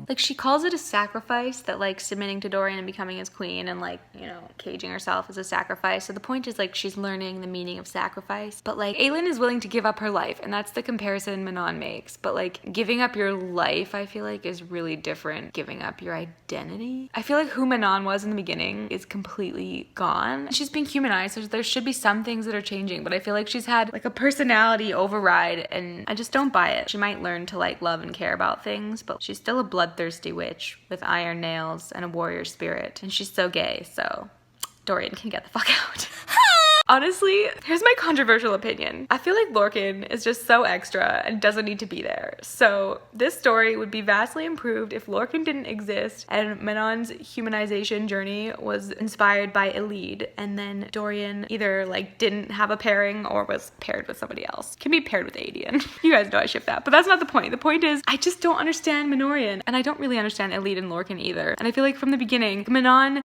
[SPEAKER 1] Like, she calls it a sacrifice, that like submitting to Dorian and becoming his queen and like, you know, caging herself as a sacrifice. So the point is like she's learning the meaning of sacrifice. But like, Aelin is willing to give up her life, and that's the comparison Manon makes. But like, giving up your life, I feel like, is really different. Giving up your identity. I feel like who Manon was in the beginning is completely gone. She's being humanized, so there should be some things that are changing, but I feel like she's had like a personality override and I just don't buy it. She might learn to like love and care about things, but she's still a bloodthirsty witch with iron nails and a warrior spirit, and she's so gay, so Dorian can get the fuck out. Honestly, here's my controversial opinion. I feel like Lorcan is just so extra and doesn't need to be there. So this story would be vastly improved if Lorcan didn't exist and Manon's humanization journey was inspired by Aelin, and then Dorian either like didn't have a pairing or was paired with somebody else. Can be paired with Aelin. You guys know I ship that, but that's not the point. The point is, I just don't understand Minorian, and I don't really understand Aelin and Lorcan either. And I feel like from the beginning, Manon,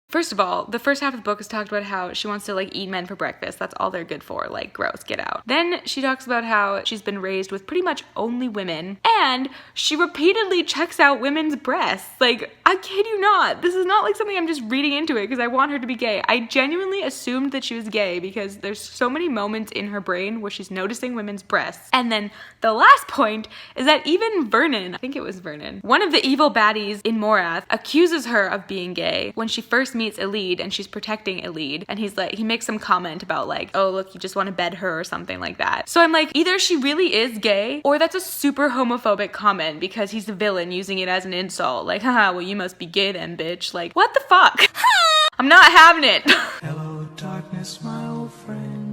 [SPEAKER 1] first of all, the first half of the book is talked about how she wants to like eat men for breakfast. That's all they're good for. Like, gross, get out. Then she talks about how she's been raised with pretty much only women, and she repeatedly checks out women's breasts. Like, I kid you not. This is not like something I'm just reading into it because I want her to be gay. I genuinely assumed that she was gay because there's so many moments in her brain where she's noticing women's breasts. And then the last point is that even Vernon, I think it was Vernon, one of the evil baddies in Morath, accuses her of being gay when she first meets Aelin and she's protecting Aelin, and he's like, he makes some comment about like, oh look, you just want to bed her or something like that. So I'm like, either she really is gay or that's a super homophobic comment because he's the villain using it as an insult. Like, haha, well you must be gay then, bitch. Like, what the fuck? I'm not having it.
[SPEAKER 2] Hello, darkness, my old friend.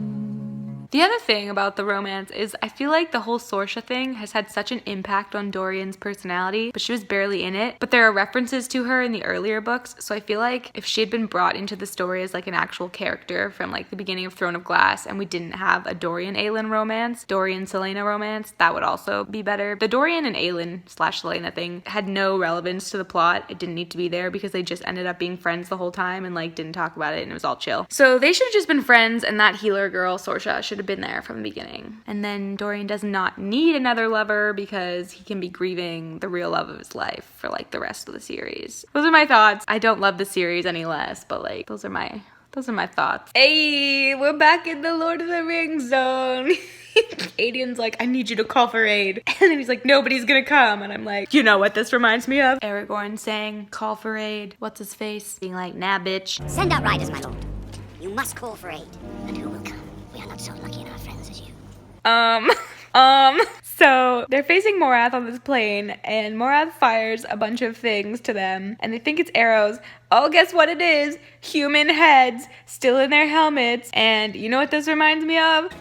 [SPEAKER 1] The other thing about the romance is I feel like the whole Sorsha thing has had such an impact on Dorian's personality, but she was barely in it. But there are references to her in the earlier books, so I feel like if she had been brought into the story as like an actual character from like the beginning of Throne of Glass and we didn't have a Dorian-Aelin romance, Dorian-Selena romance, that would also be better. The Dorian and Aelin / Selena thing had no relevance to the plot. It didn't need to be there because they just ended up being friends the whole time and like didn't talk about it and it was all chill. So they should have just been friends, and that healer girl, Sorsha, should have been there from the beginning. And then Dorian does not need another lover because he can be grieving the real love of his life for like the rest of the series. Those are my thoughts. I don't love the series any less, but like those are my Those are my thoughts. Hey, we're back in the Lord of the Rings zone. Aelion's like, I need you to call for aid. And then he's like, nobody's gonna come. And I'm like, you know what this reminds me of? Aragorn saying, call for aid. What's his face? Being like, nah, bitch.
[SPEAKER 5] Send out riders, my lord. You must call for aid. And who will come? We are not so lucky in our friends as you.
[SPEAKER 1] So they're facing Morath on this plane, and Morath fires a bunch of things to them, and they think it's arrows. Oh, guess what it is? Human heads still in their helmets. And you know what this reminds me of?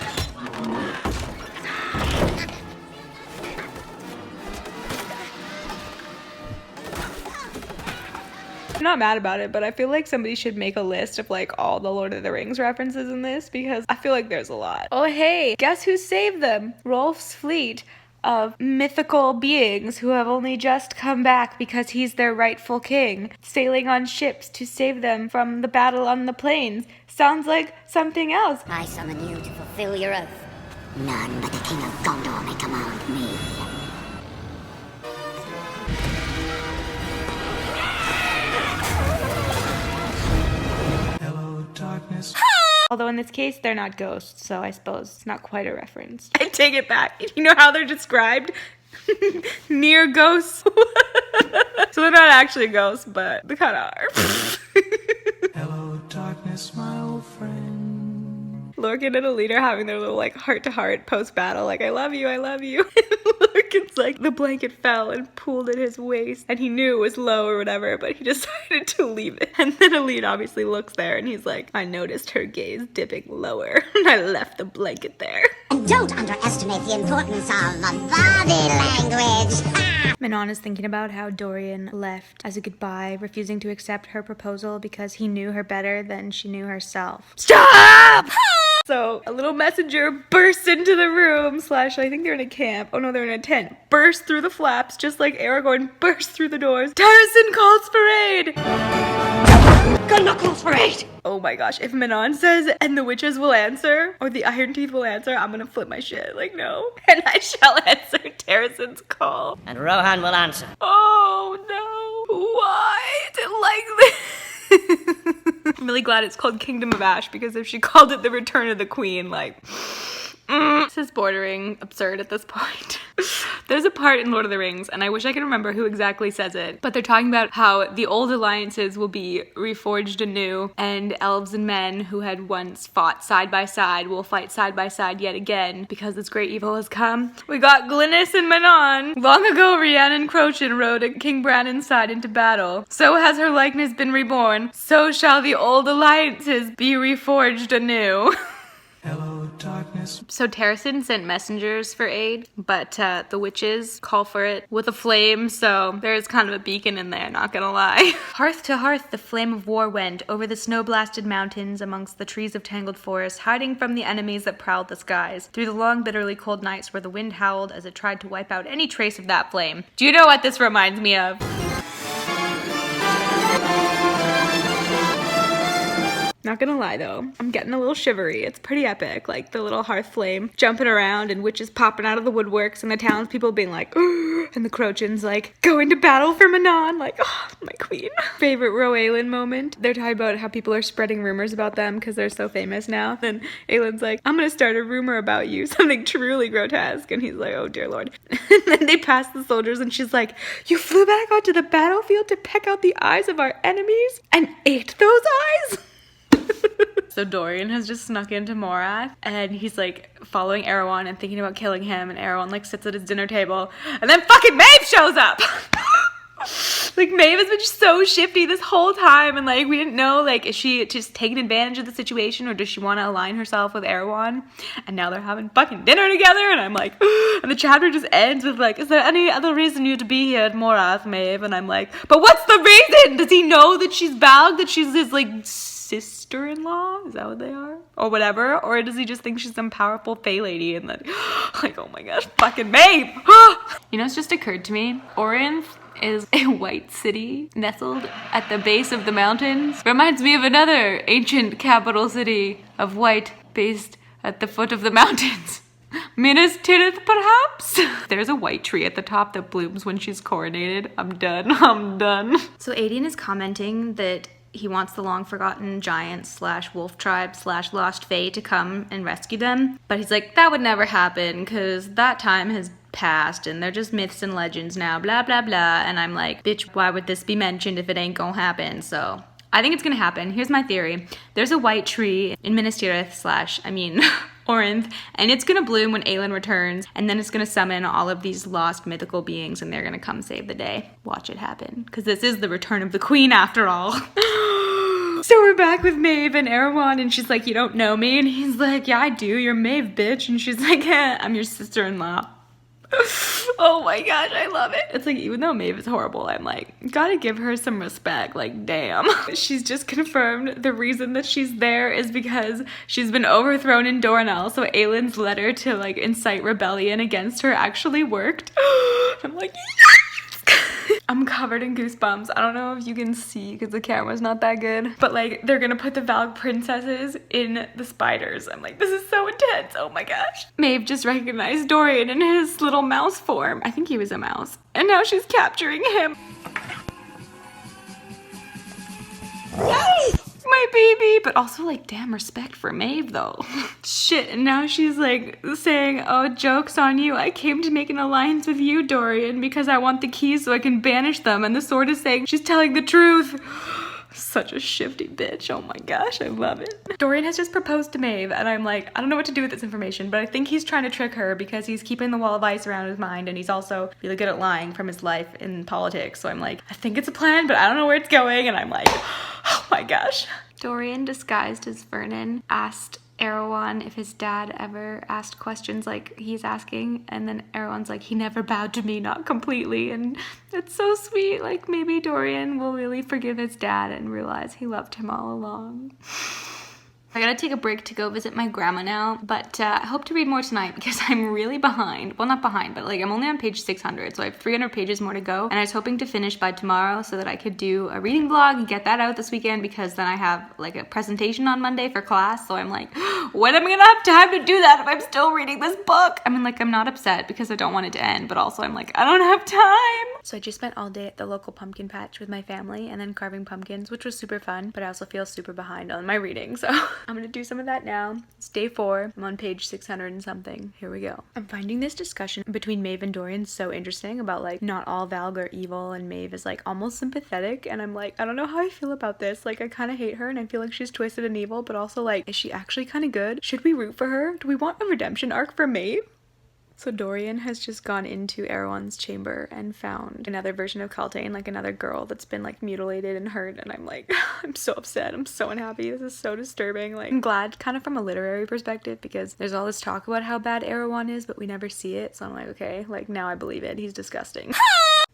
[SPEAKER 1] I'm not mad about it, but I feel like somebody should make a list of like all the Lord of the Rings references in this, because I feel like there's a lot. Oh hey, guess who saved them? Rolf's fleet of mythical beings who have only just come back because he's their rightful king, sailing on ships to save them from the battle on the plains. Sounds like something else.
[SPEAKER 5] I summon you to fulfill your oath. None but the King of Gondor may command me.
[SPEAKER 2] Hello, darkness.
[SPEAKER 1] Although in this case, they're not ghosts, so I suppose it's not quite a reference. I take it back. You know how they're described? Near ghosts. So they're not actually ghosts, but they kind of are.
[SPEAKER 2] Hello, darkness, my old friend.
[SPEAKER 1] Lorcan and Alina having their little like heart-to-heart post-battle, like, I love you, I love you. Lorcan's like, the blanket fell and pooled at his waist, and he knew it was low or whatever, but he decided to leave it. And then Alina obviously looks there, and he's like, I noticed her gaze dipping lower, and I left the blanket there.
[SPEAKER 5] And don't underestimate the importance of body language.
[SPEAKER 1] Manon is thinking about how Dorian left as a goodbye, refusing to accept her proposal because he knew her better than she knew herself. Stop! So a little messenger bursts into the room, I think they're in a camp. Oh no, they're in a tent. Burst through the flaps, just like Aragorn burst through the doors. Terracin calls for aid!
[SPEAKER 4] Gunnar calls for aid!
[SPEAKER 1] Oh my gosh, if Manon says, and the witches will answer, or the Iron Teeth will answer, I'm gonna flip my shit. Like, no. And I shall answer Terracin's call.
[SPEAKER 4] And Rohan will answer.
[SPEAKER 1] Oh no. Why is it like this? I'm really glad it's called Kingdom of Ash, because if she called it The Return of the Queen, like, this is bordering absurd at this point. There's a part in Lord of the Rings, and I wish I could remember who exactly says it, but they're talking about how the old alliances will be reforged anew, and elves and men who had once fought side by side will fight side by side yet again, because this great evil has come. We got Glynis and Manon. Long ago, Rhiannon Crochin rode at King Brandon's side into battle. So has her likeness been reborn. So shall the old alliances be reforged anew.
[SPEAKER 2] Hello, darkness.
[SPEAKER 1] So Terracin sent messengers for aid, but the witches call for it with a flame, so there's kind of a beacon in there, not gonna lie. Hearth to hearth the flame of war went, over the snow-blasted mountains, amongst the trees of tangled forest, hiding from the enemies that prowled the skies, through the long bitterly cold nights where the wind howled as it tried to wipe out any trace of that flame. Do you know what this reminds me of? Not gonna lie though, I'm getting a little shivery. It's pretty epic, like the little hearth flame jumping around and witches popping out of the woodworks and the townspeople being like, oh, and the Crochins like going to battle for Manon, like, oh, my queen. Favorite Aelin moment. They're talking about how people are spreading rumors about them because they're so famous now. Then Aelin's like, I'm gonna start a rumor about you, something truly grotesque. And he's like, oh dear lord. And then they pass the soldiers and she's like, you flew back onto the battlefield to peck out the eyes of our enemies and ate those eyes? So Dorian has just snuck into Morath, and he's like following Erawan and thinking about killing him, and Erawan like sits at his dinner table, and then fucking Maeve shows up! Like, Maeve has been so shifty this whole time, and like we didn't know, like, is she just taking advantage of the situation, or does she want to align herself with Erawan? And now they're having fucking dinner together, and I'm like, and the chapter just ends with like, is there any other reason you to be here at Morath, Maeve? And I'm like, but what's the reason? Does he know that she's vowed that she's his like sister-in-law? Is that what they are? Or whatever? Or does he just think she's some powerful fae lady and then like, oh my gosh, fucking Maeve! You know, it's just occurred to me, Orinth is a white city nestled at the base of the mountains. Reminds me of another ancient capital city of white based at the foot of the mountains. Minas Tirith, perhaps? There's a white tree at the top that blooms when she's coronated. I'm done. I'm done. So Aelin is commenting that he wants the long forgotten giant / wolf tribe / lost fae to come and rescue them. But he's like, that would never happen because that time has passed and they're just myths and legends now, blah, blah, blah. And I'm like, bitch, why would this be mentioned if it ain't gonna happen? So I think it's gonna happen. Here's my theory. There's a white tree in Minas Tirith Orinth, and it's gonna bloom when Aelin returns, and then it's gonna summon all of these lost mythical beings, and they're gonna come save the day. Watch it happen, because this is the return of the queen after all. So we're back with Maeve and Erewhon, and she's like, you don't know me? And he's like, yeah, I do. You're Maeve, bitch. And she's like, I'm your sister-in-law. Oh my gosh, I love it. It's like, even though Maeve is horrible, I'm like, gotta give her some respect. Like, damn. She's just confirmed the reason that she's there is because she's been overthrown in Dornell, so Aelin's letter to like incite rebellion against her actually worked. I'm like, yes! I'm covered in goosebumps. I don't know if you can see because the camera's not that good, but like they're gonna put the Valk princesses in the spiders. I'm like, this is so intense. Oh my gosh. Maeve just recognized Dorian in his little mouse form. I think he was a mouse. And now she's capturing him. Yes! My baby, but also like, damn, respect for Maeve though. Shit, and now she's like saying, oh, joke's on you. I came to make an alliance with you, Dorian, because I want the keys so I can banish them. And the sword is saying she's telling the truth. Such a shifty bitch. Oh my gosh, I love it. Dorian has just proposed to Maeve, and I'm like, I don't know what to do with this information, but I think he's trying to trick her because he's keeping the wall of ice around his mind, and he's also really good at lying from his life in politics. So I'm like, I think it's a plan, but I don't know where it's going, and I'm like, oh my gosh. Dorian, disguised as Vernon, asked Erewhon if his dad ever asked questions like he's asking, and then Erewhon's like, he never bowed to me, not completely, and it's so sweet. Like, maybe Dorian will really forgive his dad and realize he loved him all along. I gotta take a break to go visit my grandma now, but I hope to read more tonight because I'm really behind. Well, not behind, but like I'm only on page 600, so I have 300 pages more to go, and I was hoping to finish by tomorrow so that I could do a reading vlog and get that out this weekend because then I have like a presentation on Monday for class, so I'm like, when am I gonna have time to do that if I'm still reading this book? I mean, like, I'm not upset because I don't want it to end, but also I'm like, I don't have time. So I just spent all day at the local pumpkin patch with my family and then carving pumpkins, which was super fun, but I also feel super behind on my reading, so I'm gonna do some of that now. It's day 4. I'm on page 600 and something. Here we go. I'm finding this discussion between Maeve and Dorian so interesting about like not all Valg are evil, and Maeve is like almost sympathetic, and I'm like, I don't know how I feel about this. Like, I kind of hate her and I feel like she's twisted and evil, but also like, is she actually kind of good? Should we root for her? Do we want a redemption arc for Maeve? So Dorian has just gone into Erewhon's chamber and found another version of Kaltain, like another girl that's been like mutilated and hurt, and I'm like, I'm so upset, I'm so unhappy, this is so disturbing. Like, I'm glad kind of from a literary perspective because there's all this talk about how bad Erewhon is, but we never see it, so I'm like, okay, like now I believe it, he's disgusting.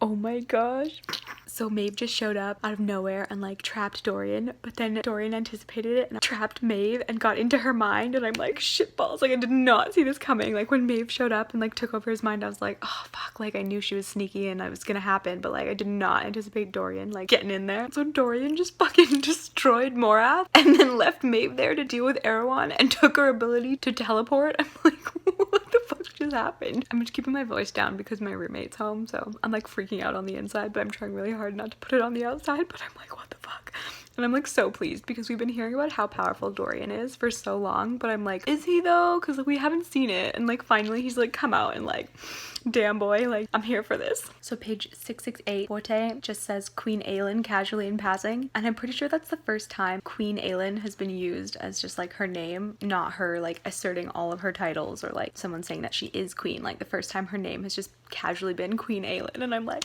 [SPEAKER 1] Oh my gosh. So Maeve just showed up out of nowhere and like trapped Dorian, but then Dorian anticipated it and trapped Maeve and got into her mind, and I'm like, shit balls, like I did not see this coming. Like when Maeve showed up and like took over his mind, I was like, oh fuck, like I knew she was sneaky and it was gonna happen, but like I did not anticipate Dorian like getting in there. So Dorian just fucking destroyed Morath and then left Maeve there to deal with Erewhon and took her ability to teleport. I'm like, what the fuck just happened? I'm just keeping my voice down because my roommate's home, so I'm like freaking out on the inside, but I'm trying really hard not to put it on the outside, but I'm like, what the fuck? And I'm like so pleased because we've been hearing about how powerful Dorian is for so long, but I'm like, is he though? Because like, we haven't seen it, and like finally he's like come out and like, damn boy, like I'm here for this. So page 668, Forte just says Queen Aelin casually in passing, and I'm pretty sure that's the first time Queen Aelin has been used as just like her name, not her like asserting all of her titles or like someone saying that she is queen. Like the first time her name has just casually been Queen Aelin, and I'm like,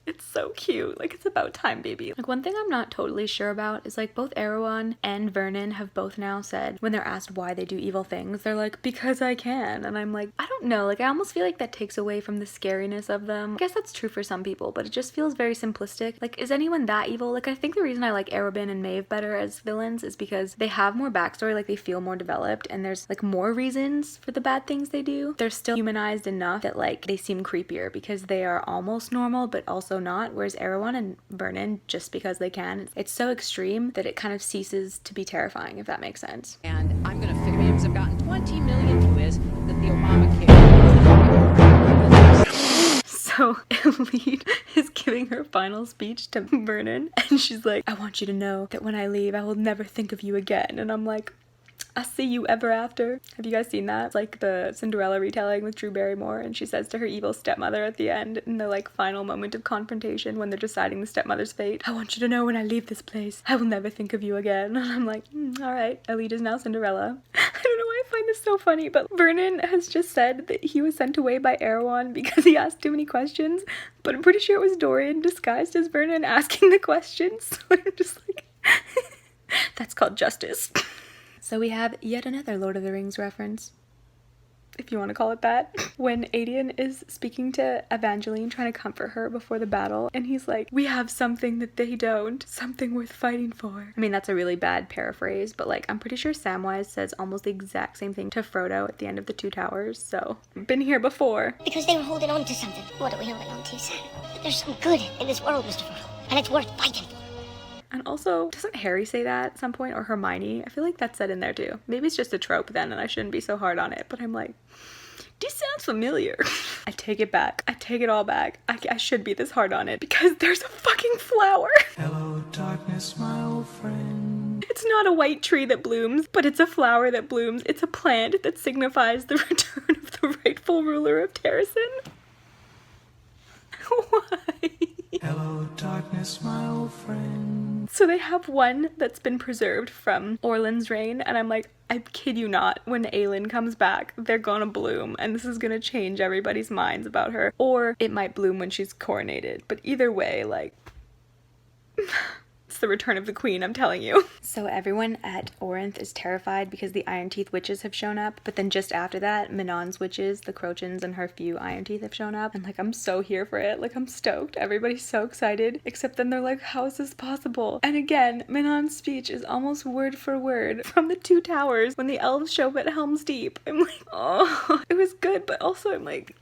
[SPEAKER 1] it's so cute. Like, it's about time, baby. Like, one thing I'm not totally sure about is like both Erewhon and Vernon have both now said when they're asked why they do evil things, they're like, because I can. And I'm like, I don't know, like I almost feel like that takes away from the scariness of them. I guess that's true for some people, but it just feels very simplistic. Like, is anyone that evil? Like, I think the reason I like Arobin and Maeve better as villains is because they have more backstory, like they feel more developed, and there's like more reasons for the bad things they do. They're still humanized enough that like they seem creepier because they are almost normal but also not, whereas Erewhon and Vernon, just because they can, it's so extreme that it kind of ceases to be terrifying, if that makes sense.
[SPEAKER 4] And I'm going to figure because I've gotten 20 million to is that the Obamacare.
[SPEAKER 1] So So Aelin is giving her final speech to Vernon, and she's like, I want you to know that when I leave, I will never think of you again. And I'm like, I'll see you ever after. Have you guys seen that? It's like the Cinderella retelling with Drew Barrymore, and she says to her evil stepmother at the end, in the like final moment of confrontation when they're deciding the stepmother's fate, I want you to know when I leave this place, I will never think of you again. And I'm like, alright, Aelin is now Cinderella. I don't know why I find this so funny, but Vernon has just said that he was sent away by Erewhon because he asked too many questions, but I'm pretty sure it was Dorian disguised as Vernon asking the questions. So I'm just like, that's called justice. So we have yet another Lord of the Rings reference, if you want to call it that, when Aelin is speaking to Evangeline, trying to comfort her before the battle, and he's like, we have something that they don't, something worth fighting for. I mean, that's a really bad paraphrase, but like, I'm pretty sure Samwise says almost the exact same thing to Frodo at the end of the Two Towers, so been here before.
[SPEAKER 5] Because they were holding on to something. What are we holding on to, Sam? There's some good in this world, Mr. Frodo, and it's worth fighting for.
[SPEAKER 1] And also, doesn't Harry say that at some point, or Hermione? I feel like that's said in there too. Maybe it's just a trope then, and I shouldn't be so hard on it, but I'm like, this sounds familiar. I take it back. I take it all back. I should be this hard on it, because there's a fucking flower.
[SPEAKER 2] Hello, darkness, my old friend.
[SPEAKER 1] It's not a white tree that blooms, but it's a flower that blooms. It's a plant that signifies the return of the rightful ruler of Terrasen. Why?
[SPEAKER 2] Hello, darkness, my old friend.
[SPEAKER 1] So they have one that's been preserved from Orlan's reign, and I'm like, I kid you not, when Aelin comes back, they're gonna bloom, and this is gonna change everybody's minds about her. Or it might bloom when she's coronated, but either way, like, it's the return of the queen, I'm telling you. So everyone at Orinth is terrified because the Iron Teeth witches have shown up, but then just after that, Minon's witches, the Crochans, and her few Iron Teeth have shown up, and like, I'm so here for it. Like, I'm stoked. Everybody's so excited, except then they're like, how is this possible? And again, Minon's speech is almost word for word from the Two Towers when the elves show up at Helm's Deep. I'm like, oh, it was good, but also I'm like,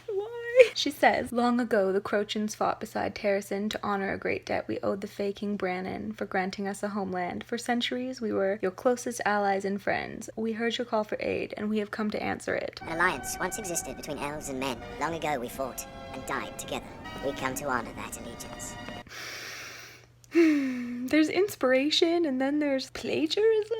[SPEAKER 1] why? She says, long ago the Crochans fought beside Terrasen to honor a great debt we owed the Fey King Brannon for granting us a homeland. For centuries we were your closest allies and friends. We heard your call for aid, and we have come to answer it.
[SPEAKER 5] An alliance once existed between elves and men. Long ago we fought and died together. We come to honor that allegiance.
[SPEAKER 1] There's inspiration, and then there's plagiarism.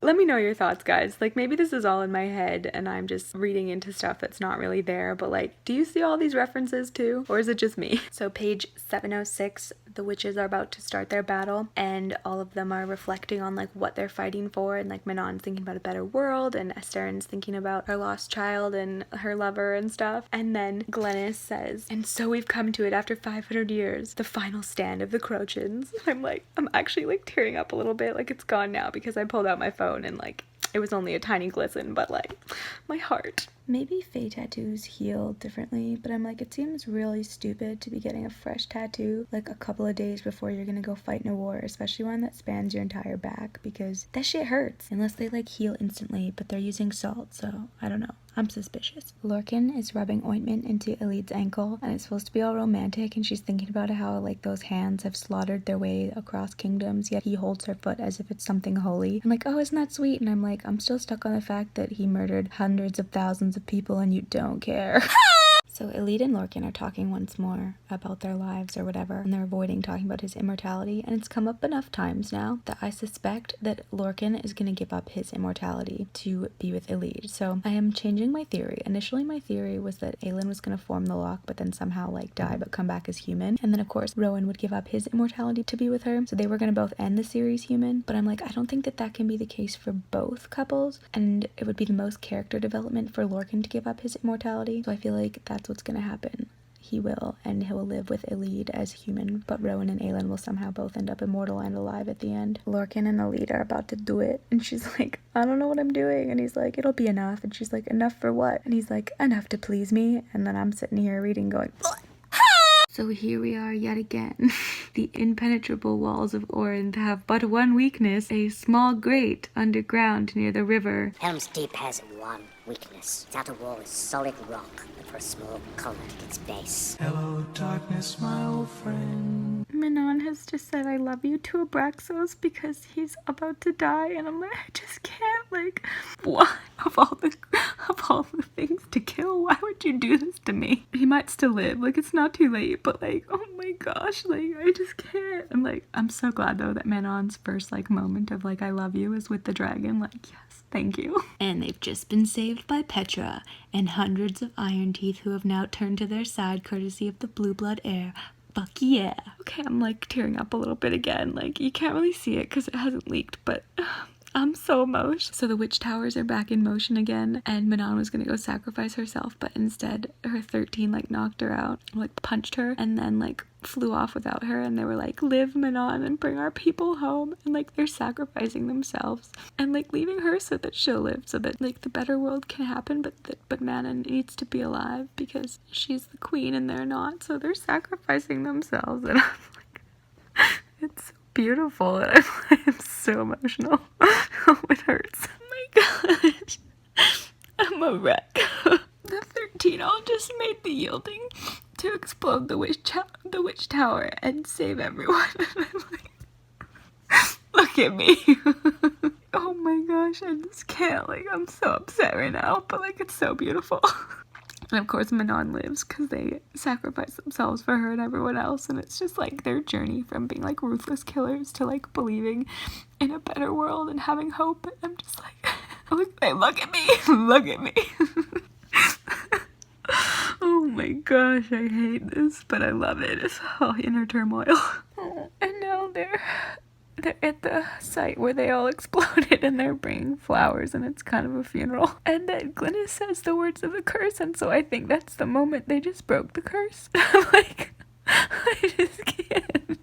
[SPEAKER 1] Let me know your thoughts, guys. Like, maybe this is all in my head and I'm just reading into stuff that's not really there, but like, do you see all these references too? Or is it just me? So page 706, the witches are about to start their battle, and all of them are reflecting on like what they're fighting for, and like Minon's thinking about a better world, and Esterin's thinking about her lost child and her lover and stuff. And then Glenys says, and so we've come to it after 500 years, the final stand of the Crochans. I'm like, I'm actually like tearing up a little bit. Like, it's gone now because I pulled out my phone and like it was only a tiny glisten, but like, my heart. Maybe Fae tattoos heal differently, but I'm like, it seems really stupid to be getting a fresh tattoo like a couple of days before you're gonna go fight in a war, especially one that spans your entire back, because that shit hurts. Unless they like heal instantly, but they're using salt, so I don't know. I'm suspicious. Lorcan is rubbing ointment into Elid's ankle, and it's supposed to be all romantic, and she's thinking about how like those hands have slaughtered their way across kingdoms, yet he holds her foot as if it's something holy. I'm like, oh, isn't that sweet? And I'm like, I'm still stuck on the fact that he murdered hundreds of thousands of people and you don't care. So Elid and Lorcan are talking once more about their lives or whatever, and they're avoiding talking about his immortality, and it's come up enough times now that I suspect that Lorcan is going to give up his immortality to be with Elid. So I am changing my theory. Initially my theory was that Aelin was going to form the lock but then somehow like die but come back as human, and then of course Rowan would give up his immortality to be with her, so they were going to both end the series human. But I'm like, I don't think that that can be the case for both couples, and it would be the most character development for Lorcan to give up his immortality, so I feel like that's what's gonna happen. He will, and he will live with Elid as human, but Rowan and Aelin will somehow both end up immortal and alive at the end. Lorcan and Elid are about to do it, and she's like, I don't know what I'm doing, and he's like, it'll be enough, and she's like, enough for what? And he's like, enough to please me, and then I'm sitting here reading going, so here we are yet again. The impenetrable walls of Orinth have but one weakness, a small grate underground near the river.
[SPEAKER 5] Helm's Deep has one weakness. Its outer wall is solid rock, but for a small column at its base.
[SPEAKER 2] Hello, darkness, my old friend.
[SPEAKER 1] Minon has just said I love you to Abraxos because he's about to die, and I'm like, I just can't, like, what? Of all the things to kill, why would you do this to me? He might still live, like it's not too late, but like, oh my gosh, like I just can't. And like, I'm so glad though that Manon's first like moment of like I love you is with the dragon, like yes, thank you. And they've just been saved by Petra and hundreds of Iron Teeth who have now turned to their side courtesy of the blue blood heir. Fuck yeah. Okay, I'm like tearing up a little bit again, like you can't really see it because it hasn't leaked, but I'm so emotional. So the witch towers are back in motion again, and Manon was gonna go sacrifice herself, but instead her 13 like knocked her out, like punched her, and then like flew off without her, and they were like, live Manon and bring our people home, and like they're sacrificing themselves and like leaving her so that she'll live, so that like the better world can happen, but Manon needs to be alive because she's the queen and they're not, so they're sacrificing themselves. And I'm like, it's so beautiful, and I'm so emotional. Oh, it hurts. Oh my gosh. I'm a wreck. The 13 all just made the yielding to explode the witch tower and save everyone. And I'm like, look at me. Oh my gosh, I just can't, like, I'm so upset right now, but like it's so beautiful. And of course Manon lives because they sacrifice themselves for her and everyone else, and it's just like their journey from being like ruthless killers to like believing in a better world and having hope. And I'm just like, look at me, look at me. Oh my gosh, I hate this, but I love it. It's all inner turmoil. And now they're at the site where they all exploded, and they're bringing flowers, and it's kind of a funeral. And then Glynis says the words of the curse, and so I think that's the moment they just broke the curse. Like, I just can't.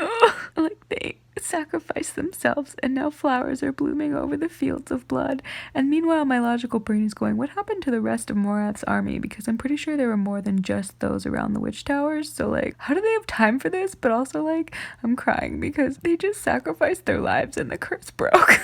[SPEAKER 1] Oh, like they sacrificed themselves, and now flowers are blooming over the fields of blood. And meanwhile, my logical brain is going, what happened to the rest of Morath's army? Because I'm pretty sure there were more than just those around the witch towers. So like, how do they have time for this? But also like, I'm crying because they just sacrificed their lives and the curse broke.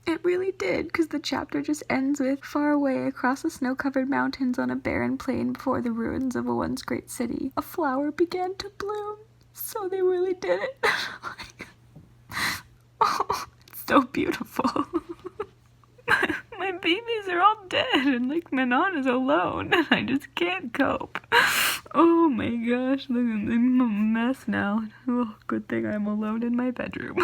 [SPEAKER 1] It really did, because the chapter just ends with, far away across the snow-covered mountains on a barren plain before the ruins of a once great city, a flower began to bloom. So they really did it. Like, oh, it's so beautiful. My babies are all dead, and like Manon is alone, and I just can't cope. Oh my gosh, look, I'm a mess now. Oh, good thing I'm alone in my bedroom.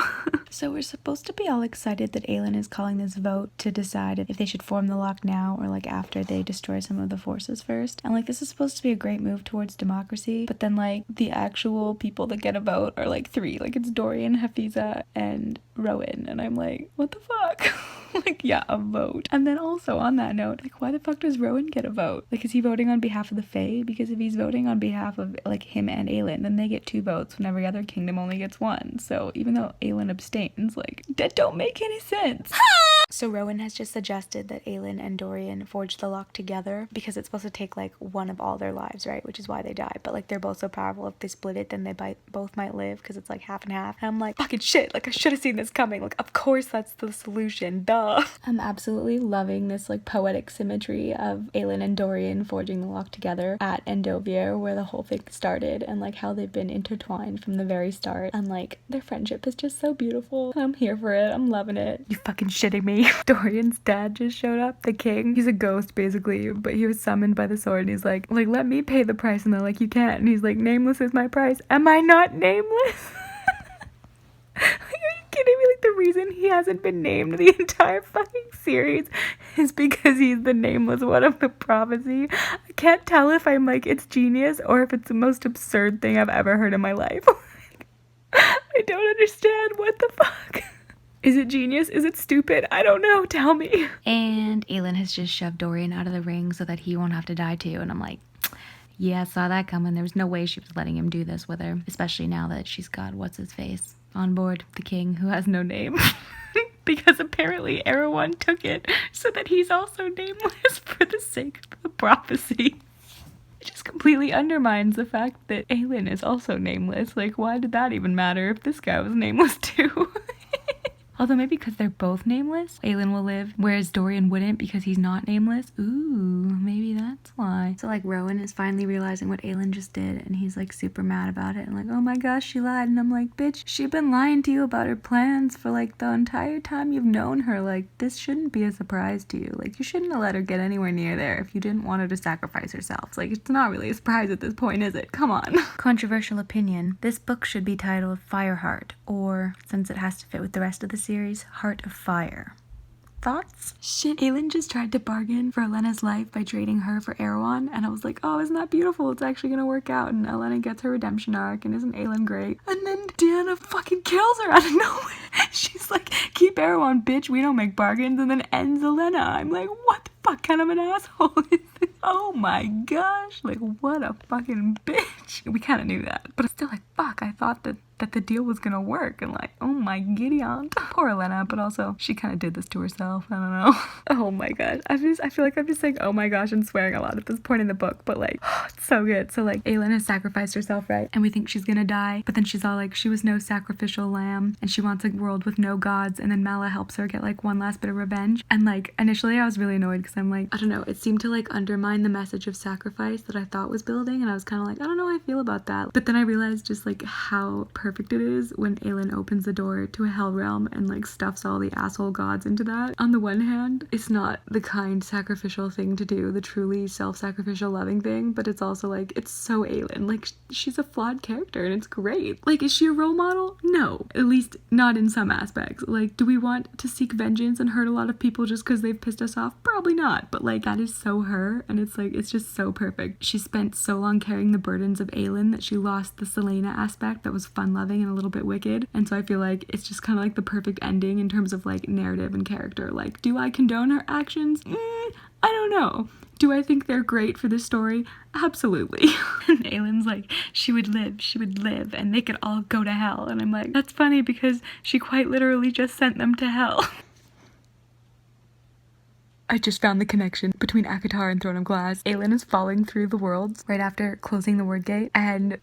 [SPEAKER 1] So we're supposed to be all excited that Aelin is calling this vote to decide if they should form the lock now or like after they destroy some of the forces first. And like, this is supposed to be a great move towards democracy, but then like the actual people that get a vote are like 3. Like it's Dorian, Hafiza, and Rowan, and I'm like, what the fuck? Like, yeah, a vote. And then also on that note, like, why the fuck does Rowan get a vote? Like, is he voting on behalf of the Fae? Because if he's voting on behalf of like him and Aelin, then they get 2 votes when every other kingdom only gets 1. So even though Aelin abstains, like, that don't make any sense. So Rowan has just suggested that Aelin and Dorian forge the lock together because it's supposed to take like one of all their lives, right? Which is why they die. But like, they're both so powerful, if they split it, then they both might live because it's like half and half. And I'm like, fucking shit, like I should have seen this coming. Like, of course that's the solution, duh. I'm absolutely loving this like poetic symmetry of Aelin and Dorian forging the lock together at Endovier, where the whole thing started, and like how they've been intertwined from the very start, and like their friendship is just so beautiful. I'm here for it. I'm loving it. You fucking shitting me? Dorian's dad just showed up, the king. He's a ghost basically, but he was summoned by the sword, and he's like let me pay the price, and they're like, you can't, and he's like, nameless is my price. Am I not nameless? Are you kidding me? Like, the reason he hasn't been named the entire fucking series is because he's the nameless one of the prophecy. I can't tell if I'm like, it's genius or if it's the most absurd thing I've ever heard in my life. I don't understand. What the fuck? Is it genius? Is it stupid? I don't know. Tell me. And Aelin has just shoved Dorian out of the ring so that he won't have to die too. And I'm like, yeah, I saw that coming. There was no way she was letting him do this with her, especially now that she's got what's-his-face on board, the king who has no name. Because apparently Erewhon took it so that he's also nameless for the sake of the prophecy. It just completely undermines the fact that Aelin is also nameless. Like, why did that even matter if this guy was nameless too? Although maybe because they're both nameless, Aelin will live, whereas Dorian wouldn't because he's not nameless. Ooh, maybe that's why. So like Rowan is finally realizing what Aelin just did, and he's like super mad about it and like, oh my gosh, she lied. And I'm like, bitch, she been lying to you about her plans for like the entire time you've known her. Like, this shouldn't be a surprise to you. Like, you shouldn't have let her get anywhere near there if you didn't want her to sacrifice herself. Like, it's not really a surprise at this point, is it? Come on. Controversial opinion. This book should be titled Fireheart, or, since it has to fit with the rest of the series, Heart of Fire. Thoughts? Shit, Aelin just tried to bargain for Elena's life by trading her for Erewhon, and I was like, oh, isn't that beautiful? It's actually gonna work out, and Elena gets her redemption arc, and isn't Aelin great? And then Deanna fucking kills her out of nowhere. She's like, keep Erewhon, bitch, we don't make bargains, and then ends Elena. I'm like, what the fuck kind of an asshole is this? Oh my gosh, like, what a fucking bitch. We kind of knew that, but it's still like, fuck, I thought that the deal was gonna work, and like, oh my giddy aunt. Poor Elena, but also she kind of did this to herself. I don't know. Oh my gosh, I feel like I'm just saying oh my gosh and swearing a lot at this point in the book, but like, it's so good. So like, Aelin has sacrificed herself, right? And we think she's gonna die, but then she's all like, she was no sacrificial lamb, and she wants a world with no gods, and then Mala helps her get like one last bit of revenge. And like, initially I was really annoyed because I'm like, I don't know, it seemed to like undermine the message of sacrifice that I thought was building, and I was kind of like, I don't know how I feel about that. But then I realized just like how perfect it is when Aelin opens the door to a hell realm and like stuffs all the asshole gods into that. On the one hand, it's not the kind sacrificial thing to do, the truly self-sacrificial loving thing, but it's also like, it's so Aelin. Like, she's a flawed character and it's great. Like, is she a role model? No, at least not in some aspects. Like, do we want to seek vengeance and hurt a lot of people just because they've pissed us off? Probably not, but like, that is so her, and it's like, it's just so perfect. She spent so long carrying the burdens of Aelin that she lost the Selena aspect that was fun-loving and a little bit wicked, and so I feel like it's just kind of like the perfect ending in terms of like narrative and character. Like, do I condone her actions? I don't know. Do I think they're great for this story? Absolutely. And Aelin's like, she would live, and they could all go to hell. And I'm like, that's funny because she quite literally just sent them to hell. I just found the connection between ACOTAR and Throne of Glass. Aelin is falling through the worlds right after closing the word gate, and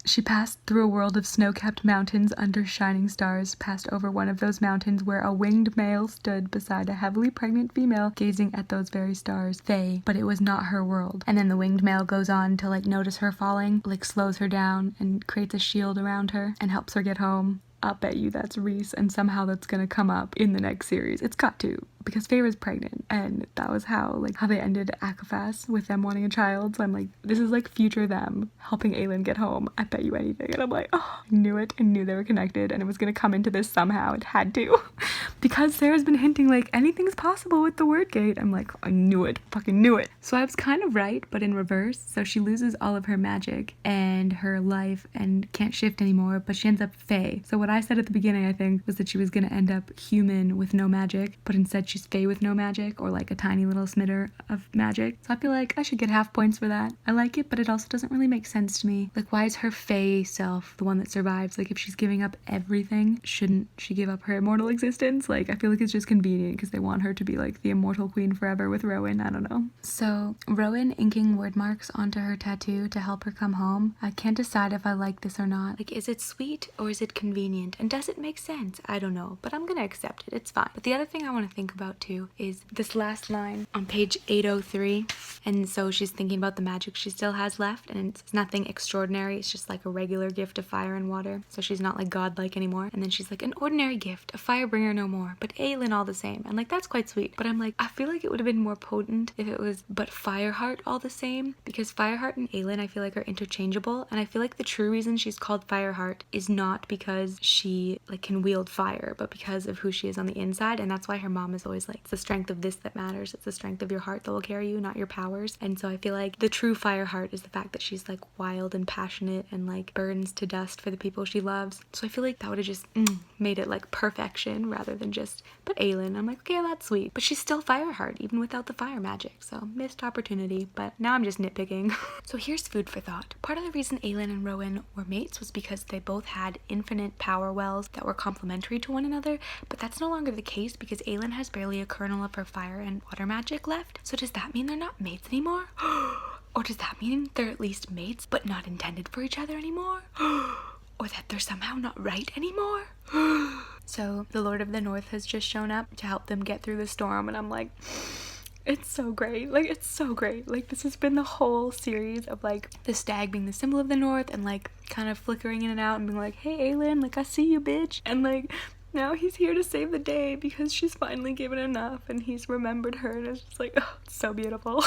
[SPEAKER 1] she passed through a world of snow-capped mountains under shining stars, passed over one of those mountains where a winged male stood beside a heavily pregnant female gazing at those very stars. Faye, but it was not her world. And then the winged male goes on to like notice her falling, like slows her down and creates a shield around her and helps her get home. I'll bet you that's Rhys, and somehow that's gonna come up in the next series. It's got to, because Faye was pregnant, and that was how they ended ACOFAS with them wanting a child. So I'm like, this is like future them helping Aelin get home. I bet you anything. And I'm like, oh, I knew it. I knew they were connected, and it was gonna come into this somehow. It had to. Because Sarah's been hinting like anything's possible with the word gate. I'm like, I knew it. Fucking knew it. So I was kind of right, but in reverse. So she loses all of her magic and her life and can't shift anymore, but she ends up Faye. So what I said at the beginning, I think, was that she was gonna end up human with no magic, but instead she's Faye with no magic, or like a tiny little smitter of magic. So I feel like I should get half points for that. I like it, but it also doesn't really make sense to me. Like, why is her Faye self the one that survives? Like, if she's giving up everything, shouldn't she give up her immortal existence? Like, I feel like it's just convenient because they want her to be like the immortal queen forever with Rowan. I don't know. So Rowan inking word marks onto her tattoo to help her come home. I can't decide if I like this or not. Like, is it sweet or is it convenient? And does it make sense? I don't know, but I'm gonna accept it. It's fine. But the other thing I want to think about too is this last line on page 803. And so she's thinking about the magic she still has left, and it's nothing extraordinary. It's just like a regular gift of fire and water. So she's not like godlike anymore. And then she's like, an ordinary gift, a firebringer no more, but Aelin all the same. And like, that's quite sweet. But I'm like, I feel like it would have been more potent if it was but Fireheart all the same, because Fireheart and Aelin I feel like are interchangeable, and I feel like the true reason she's called Fireheart is not because she like can wield fire, but because of who she is on the inside. And that's why her mom is always like, it's the strength of this that matters. It's the strength of your heart that will carry you, not your powers. And so I feel like the true Fireheart is the fact that she's like wild and passionate and like burns to dust for the people she loves. So I feel like that would have just made it like perfection rather than just but Aelin. I'm like, okay, that's sweet, but she's still Fireheart even without the fire magic. So missed opportunity, but now I'm just nitpicking. So here's food for thought. Part of the reason Aelin and Rowan were mates was because they both had infinite power wells that were complementary to one another, but that's no longer the case because Aelin has barely a kernel of her fire and water magic left. So does that mean they're not mates anymore? Or does that mean they're at least mates but not intended for each other anymore? Or that they're somehow not right anymore? So the Lord of the North has just shown up to help them get through the storm, and I'm like, it's so great. Like, it's so great. Like, this has been the whole series of, like, the stag being the symbol of the North and, like, kind of flickering in and out and being like, hey, Aelin, like, I see you, bitch. And, like, now he's here to save the day because she's finally given enough and he's remembered her, and it's just like, oh, it's so beautiful.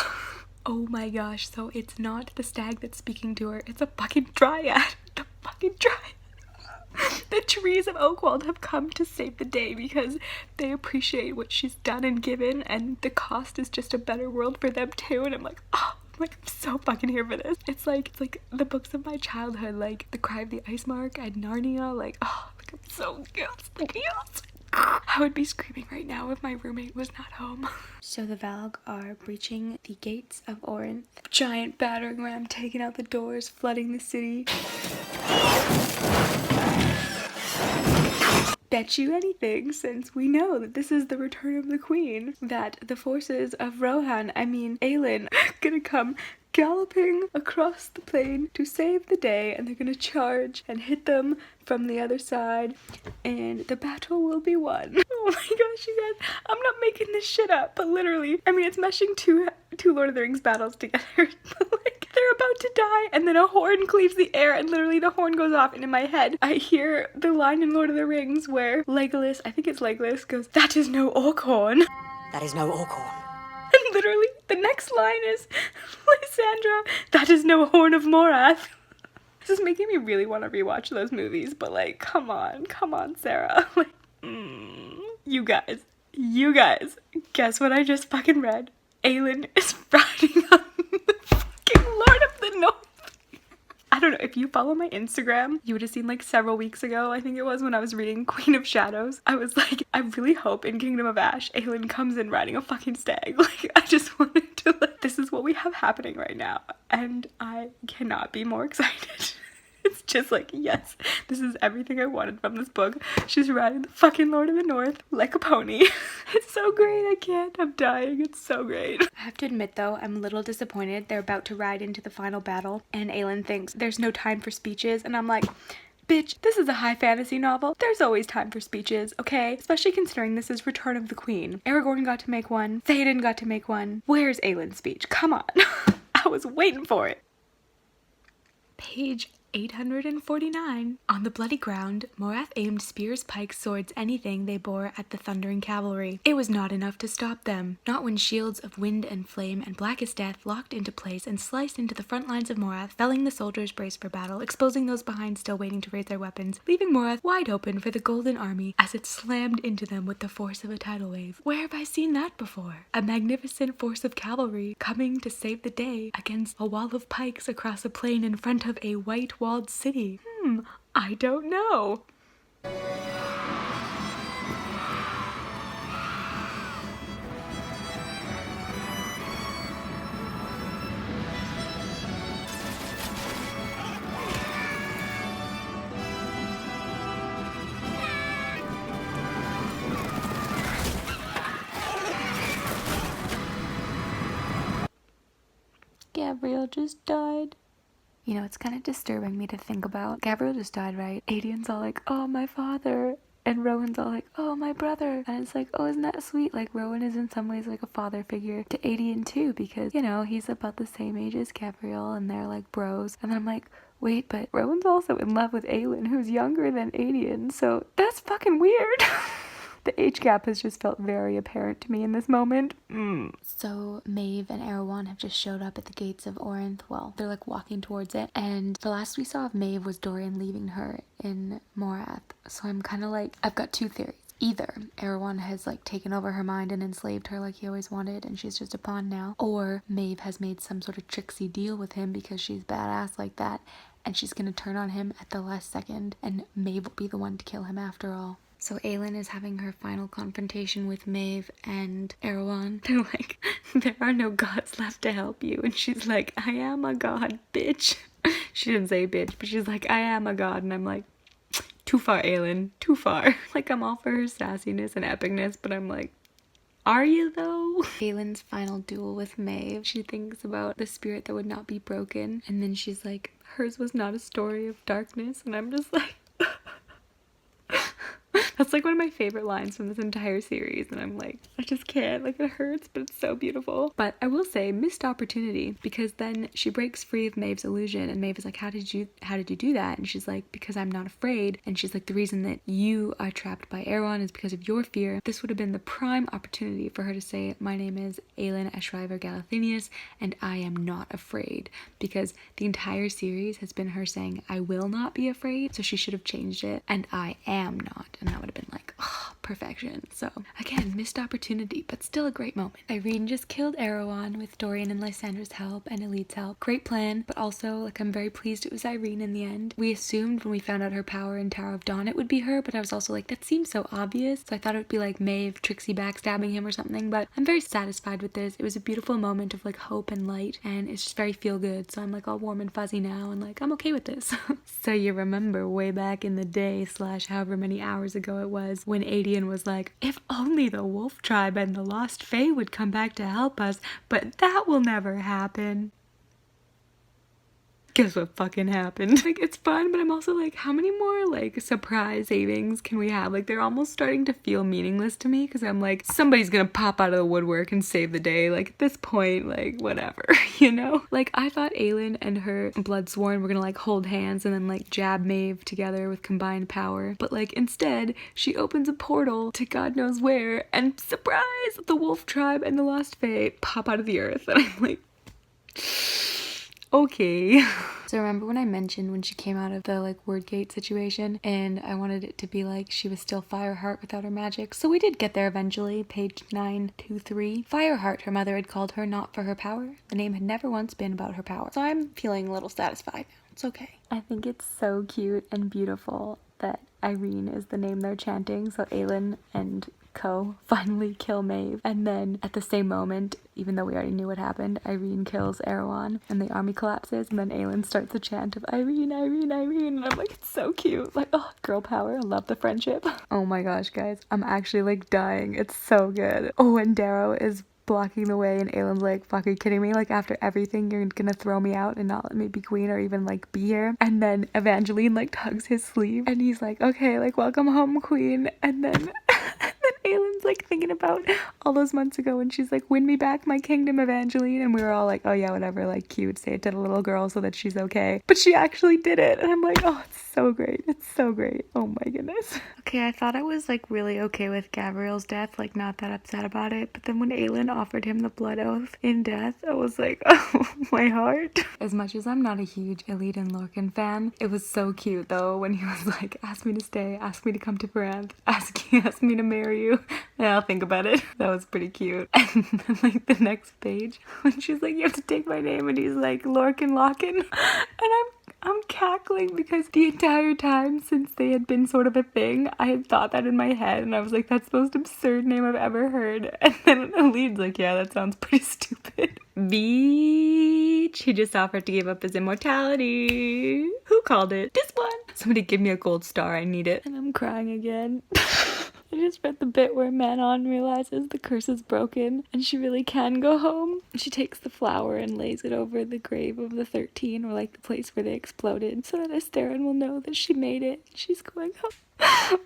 [SPEAKER 1] Oh my gosh, so it's not the stag that's speaking to her, it's a fucking dryad. The fucking dryad. The trees of Oakwald have come to save the day because they appreciate what she's done and given, and the cost is just a better world for them too. And I'm like, oh, I'm so fucking here for this. It's like the books of my childhood, like The Cry of the Ice Mark and Narnia. Like, oh, like, I'm so yes. I would be screaming right now if my roommate was not home. So the Valg are breaching the gates of Orinth. Giant battering ram taking out the doors, flooding the city. Bet you anything, since we know that this is the return of the queen, that the forces of Rohan, I mean Aelin, gonna come galloping across the plain to save the day, and they're gonna charge and hit them from the other side, and the battle will be won. Oh my gosh, you guys, I'm not making this shit up, but literally, I mean, it's meshing two Lord of the Rings battles together. Like, they're about to die, and then a horn cleaves the air, and literally the horn goes off, and in my head, I hear the line in Lord of the Rings where Legolas, I think it's Legolas, goes, "That is no orc horn."
[SPEAKER 6] That is no orc horn.
[SPEAKER 1] And literally, the next line is, Lysandra, "That is no horn of Morath." This is making me really want to rewatch those movies, but like, come on, Sarah. Like, you guys, guess what I just fucking read? Aelin is riding on the fucking Lord of the North. I don't know, if you follow my Instagram, you would have seen like several weeks ago, I think it was, when I was reading Queen of Shadows, I was like, I really hope in Kingdom of Ash, Aelin comes in riding a fucking stag. Like, I just wanted to, like, this is what we have happening right now, and I cannot be more excited. It's just like, yes, this is everything I wanted from this book. She's riding the fucking Lord of the North like a pony. It's so great, I can't, I'm dying, it's so great. I have to admit though, I'm a little disappointed. They're about to ride into the final battle, and Aelin thinks there's no time for speeches, and I'm like, bitch, this is a high fantasy novel. There's always time for speeches, okay? Especially considering this is Return of the Queen. Aragorn got to make one, Theoden got to make one. Where's Aelin's speech? Come on. I was waiting for it. Page 849. On the bloody ground, Morath aimed spears, pikes, swords, anything they bore at the thundering cavalry. It was not enough to stop them. Not when shields of wind and flame and blackest death locked into place and sliced into the front lines of Morath, felling the soldiers braced for battle, exposing those behind still waiting to raise their weapons, leaving Morath wide open for the Golden Army as it slammed into them with the force of a tidal wave. Where have I seen that before? A magnificent force of cavalry coming to save the day against a wall of pikes across a plain in front of a white-walled city. I don't know. Gabriel just died. You know, it's kind of disturbing me to think about. Gabriel just died, right? Adrian's all like, oh, my father. And Rowan's all like, oh, my brother. And it's like, oh, isn't that sweet? Like, Rowan is in some ways like a father figure to Adrian too, because, you know, he's about the same age as Gabriel and they're like bros. And then I'm like, wait, but Rowan's also in love with Aelin, who's younger than Adrian. So that's fucking weird. The age gap has just felt very apparent to me in this moment. So Maeve and Erewhon have just showed up at the gates of Orinth. Well, they're like walking towards it. And the last we saw of Maeve was Dorian leaving her in Morath. So I'm kind of like, I've got two theories. Either Erewhon has like taken over her mind and enslaved her like he always wanted and she's just a pawn now. Or Maeve has made some sort of tricksy deal with him because she's badass like that. And she's gonna turn on him at the last second. And Maeve will be the one to kill him after all. So Aelin is having her final confrontation with Maeve and Erewhon. They're like, there are no gods left to help you. And she's like, I am a god, bitch. She didn't say bitch, but she's like, I am a god. And I'm like, too far, Aelin, too far. Like, I'm all for her sassiness and epicness, but I'm like, are you though? Aelin's final duel with Maeve. She thinks about the spirit that would not be broken. And then she's like, hers was not a story of darkness. And I'm just like, That's like one of my favorite lines from this entire series, and I'm like, I just can't, like it hurts, but it's so beautiful. But I will say, missed opportunity, because then she breaks free of Maeve's illusion, and Maeve is like, how did you do that? And she's like, because I'm not afraid. And she's like, the reason that you are trapped by Erewhon is because of your fear. This would have been the prime opportunity for her to say, my name is Aelin Eschriver Galathinius, and I am not afraid, because the entire series has been her saying, I will not be afraid, so she should have changed it, and I am not, and that would have been like, oh, perfection. So again, missed opportunity, but still a great moment. Irene just killed Erewhon with Dorian and Lysandra's help and Elite's help. Great plan, but also like I'm very pleased it was Irene in the end. We assumed when we found out her power in Tower of Dawn it would be her, but I was also like, that seems so obvious, so I thought it would be like Maeve, Trixie backstabbing him or something, but I'm very satisfied with this. It was a beautiful moment of like hope and light, and it's just very feel good, so I'm like all warm and fuzzy now, and like I'm okay with this. So you remember way back in the day / however many hours ago it was, when Adian was like, if only the wolf tribe and the lost fae would come back to help us, but that will never happen. Guess what fucking happened? Like, it's fun, but I'm also like, how many more like surprise savings can we have? Like, they're almost starting to feel meaningless to me, because I'm like, somebody's gonna pop out of the woodwork and save the day. Like, at this point, like, whatever, you know? Like, I thought Aelin and her Bloodsworn were gonna like hold hands and then like jab Maeve together with combined power, but like instead she opens a portal to God knows where, and surprise, the wolf tribe and the lost fae pop out of the earth, and I'm like, okay. So remember when I mentioned when she came out of the like word gate situation, and I wanted it to be like she was still Fireheart without her magic? So we did get there eventually, page 923. Fireheart, her mother had called her, not for her power. The name had never once been about her power. So I'm feeling a little satisfied now. It's okay. I think it's so cute and beautiful that Irene is the name they're chanting, so Aelin and Co finally kill Maeve, and then at the same moment, even though we already knew what happened, Irene kills Erewhon and the army collapses, and then Aelin starts a chant of Irene, Irene, Irene, and I'm like, it's so cute. Like, oh, girl power. I love the friendship. Oh my gosh, guys, I'm actually like dying. It's so good. Oh, and Darrow is blocking the way, and Aelin's like, fuck, are you kidding me? Like, after everything, you're gonna throw me out and not let me be queen or even like be here? And then Evangeline like tugs his sleeve, and he's like, okay, like, welcome home, queen. And then Aelin's like thinking about all those months ago when she's like, win me back my kingdom, Evangeline, and we were all like, oh yeah, whatever, like, cute, say it to the little girl so that she's okay. But she actually did it, and I'm like, oh, it's so great. It's so great. Oh my goodness. Okay, I thought I was like really okay with Gabriel's death, like not that upset about it, but then when Aelin offered him the blood oath in death, I was like, oh, my heart. As much as I'm not a huge Elite and Lorcan fan, it was so cute though when he was like, ask me to stay, ask me to come to Paranth, ask me to marry you, and I'll think about it. That was pretty cute. And then like the next page, when she's like, you have to take my name, and he's like, Lorcan Lockin, and I'm cackling because the entire time since they had been sort of a thing, I had thought that in my head, and I was like, that's the most absurd name I've ever heard. And then Elite's like, yeah, that sounds pretty stupid. Beach. He just offered to give up his immortality. Who called it? This one. Somebody give me a gold star. I need it. And I'm crying again. I just read the bit where Manon realizes the curse is broken and she really can go home. She takes the flower and lays it over the grave of the 13, or like the place where they exploded, so that Asterin will know that she made it. She's going home.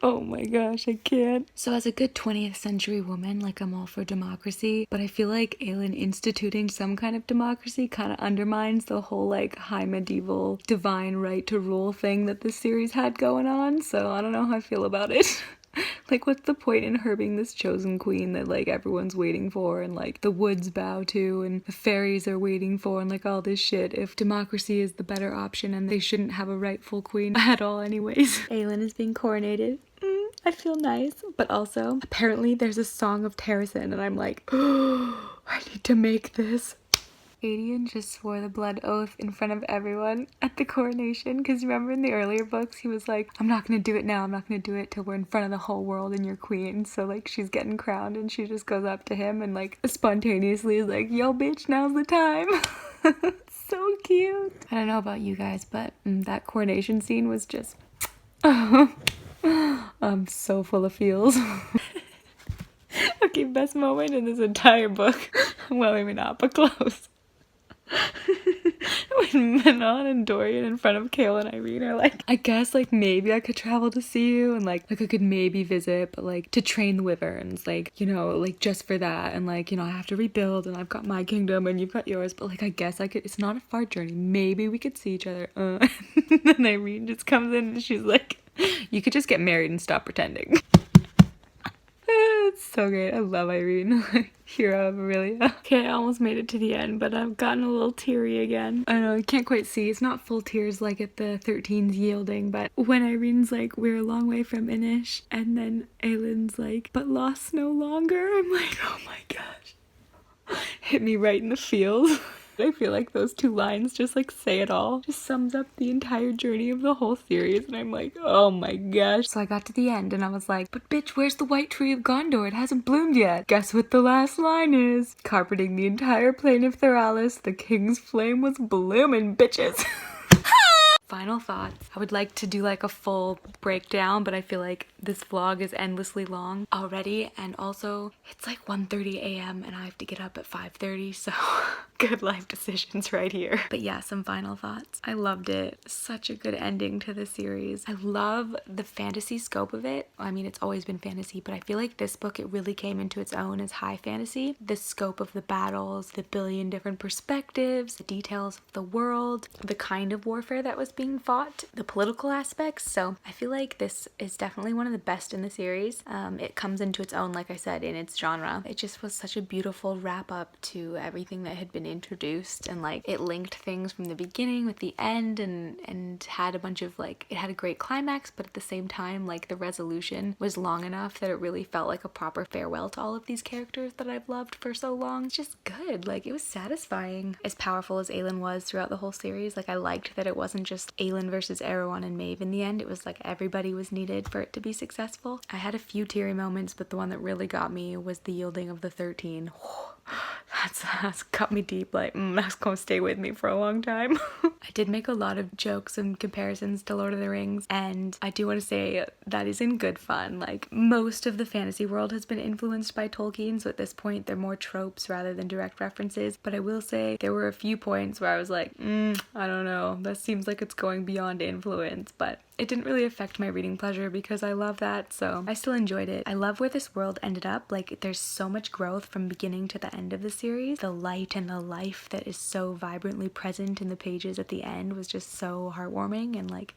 [SPEAKER 1] Oh my gosh, I can't. So as a good 20th century woman, like, I'm all for democracy, but I feel like Aelin instituting some kind of democracy kind of undermines the whole like high medieval divine right to rule thing that this series had going on, so I don't know how I feel about it. Like, what's the point in her being this chosen queen that like everyone's waiting for, and like the woods bow to, and the fairies are waiting for, and like all this shit, if democracy is the better option and they shouldn't have a rightful queen at all anyways. Aelin is being coronated. I feel nice, but also apparently there's a song of Terrasen, and I'm like, oh, I need to make this. Adian just swore the blood oath in front of everyone at the coronation, because remember in the earlier books he was like, I'm not gonna do it now, I'm not gonna do it till we're in front of the whole world and you're queen. So like she's getting crowned and she just goes up to him and like spontaneously is like, yo bitch, now's the time. So cute. I don't know about you guys, but that coronation scene was just I'm so full of feels. Okay, best moment in this entire book. Well, maybe not, but close. When And Manon and Dorian in front of Kale and Irene are like, I guess like maybe I could travel to see you and like I could maybe visit, but like to train the wyverns, like, you know, like just for that, and like, you know, I have to rebuild and I've got my kingdom and you've got yours, but like I guess I could, it's not a far journey, maybe we could see each other. And then Irene just comes in and she's like, you could just get married and stop pretending. It's so great. I love Irene. Hero of Aurelia. Okay, I almost made it to the end, but I've gotten a little teary again. I know, you can't quite see. It's not full tears like at the 13's yielding, but when Irene's like, we're a long way from Inish, and then Aelin's like, but lost no longer, I'm like, oh my gosh. Hit me right in the feels. I feel like those two lines just like say it all. Just sums up the entire journey of the whole series, and I'm like, oh my gosh. So I got to the end and I was like, but bitch, where's the white tree of Gondor? It hasn't bloomed yet. Guess what the last line is? Carpeting the entire plain of Theralis, the king's flame was blooming, bitches. Final thoughts. I would like to do like a full breakdown, but I feel like this vlog is endlessly long already, and also it's like 1:30 a.m. and I have to get up at 5:30, so good life decisions right here. But yeah, some final thoughts. I loved it. Such a good ending to the series. I love the fantasy scope of it. I mean, it's always been fantasy, but I feel like this book, it really came into its own as high fantasy. The scope of the battles, the billion different perspectives, the details of the world, the kind of warfare that was being fought, the political aspects. So I feel like this is definitely one of the best in the series. It comes into its own, like I said, in its genre. It just was such a beautiful wrap up to everything that had been introduced, and like it linked things from the beginning with the end, and had a bunch of like, it had a great climax, but at the same time like the resolution was long enough that it really felt like a proper farewell to all of these characters that I've loved for so long. It's just good. Like, it was satisfying. As powerful as Aelin was throughout the whole series, like I liked that it wasn't just Aelin versus Erewhon and Maeve in the end. It was like everybody was needed for it to be successful. I had a few teary moments, but the one that really got me was the yielding of the 13. That's cut me deep. Like, that's gonna stay with me for a long time. I did make a lot of jokes and comparisons to Lord of the Rings, and I do want to say that is in good fun. Like, most of the fantasy world has been influenced by Tolkien, so at this point they're more tropes rather than direct references, but I will say there were a few points where I was like, I don't know, that seems like it's going beyond influence, but it didn't really affect my reading pleasure because I love that, so I still enjoyed it. I love where this world ended up. Like, there's so much growth from beginning to the end of the series. The light and the life that is so vibrantly present in the pages at the end was just so heartwarming and like,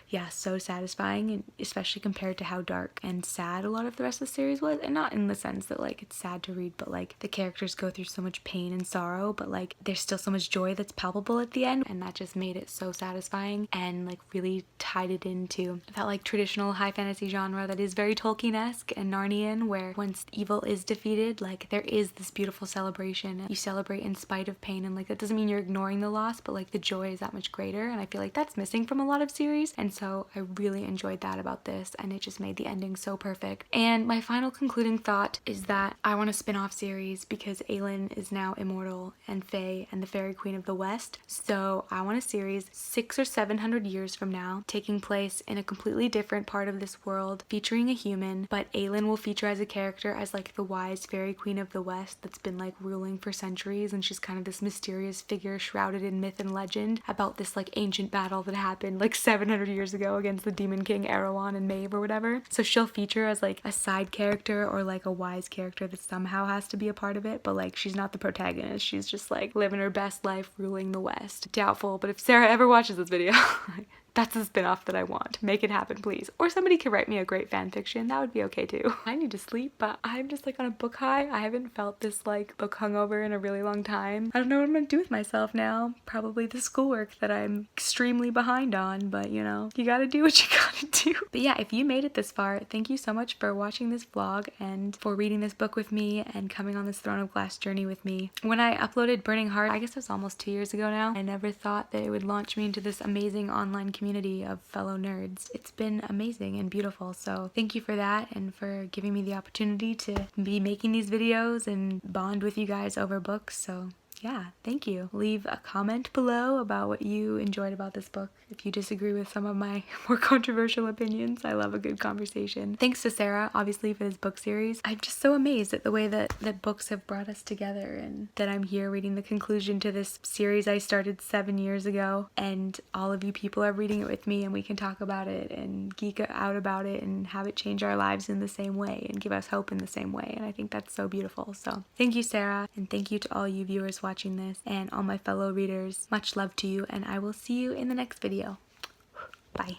[SPEAKER 1] yeah, so satisfying, and especially compared to how dark and sad a lot of the rest of the series was. And not in the sense that like it's sad to read, but like the characters go through so much pain and sorrow, but like there's still so much joy that's palpable at the end, and that just made it so satisfying and like really tied it into that like traditional high fantasy genre that is very Tolkien-esque and Narnian, where once evil is defeated, like there is this beautiful celebration. You celebrate in spite of pain, and like that doesn't mean you're ignoring the loss, but like the joy is that much greater, and I feel like that's missing from a lot of series, and so I really enjoyed that about this, and it just made the ending so perfect. And my final concluding thought is that I want a spin-off series because Aelin is now immortal and Fae and the Fairy Queen of the West, so I want a series 600 or 700 years from now taking place in a completely different part of this world, featuring a human, but Aelin will feature as a character as like the wise Fairy Queen of the West that's been like ruling for centuries, and she's kind of this mysterious figure shrouded in myth and legend about this like ancient battle that happened like 700 years ago against the Demon King Erewhon and Maeve or whatever. So she'll feature as like a side character or like a wise character that somehow has to be a part of it, but like she's not the protagonist. She's just like living her best life ruling the West. Doubtful, but if Sarah ever watches this video, that's the spin-off that I want. Make it happen, please. Or somebody could write me a great fan fiction. That would be okay too. I need to sleep, but I'm just like on a book high. I haven't felt this like book hungover in a really long time. I don't know what I'm gonna do with myself now. Probably the schoolwork that I'm extremely behind on, but you know, you gotta do what you gotta do. But yeah, if you made it this far, thank you so much for watching this vlog and for reading this book with me and coming on this Throne of Glass journey with me. When I uploaded Burning Heart, I guess it was almost 2 years ago now, I never thought that it would launch me into this amazing online community of fellow nerds. It's been amazing and beautiful, so thank you for that and for giving me the opportunity to be making these videos and bond with you guys over books. So yeah, thank you. Leave a comment below about what you enjoyed about this book. If you disagree with some of my more controversial opinions, I love a good conversation. Thanks to Sarah, obviously, for this book series. I'm just so amazed at the way that books have brought us together, and that I'm here reading the conclusion to this series I started 7 years ago, and all of you people are reading it with me, and we can talk about it and geek out about it and have it change our lives in the same way and give us hope in the same way, and I think that's so beautiful. So thank you, Sarah, and thank you to all you viewers watching this and all my fellow readers. Much love to you, and I will see you in the next video. Bye.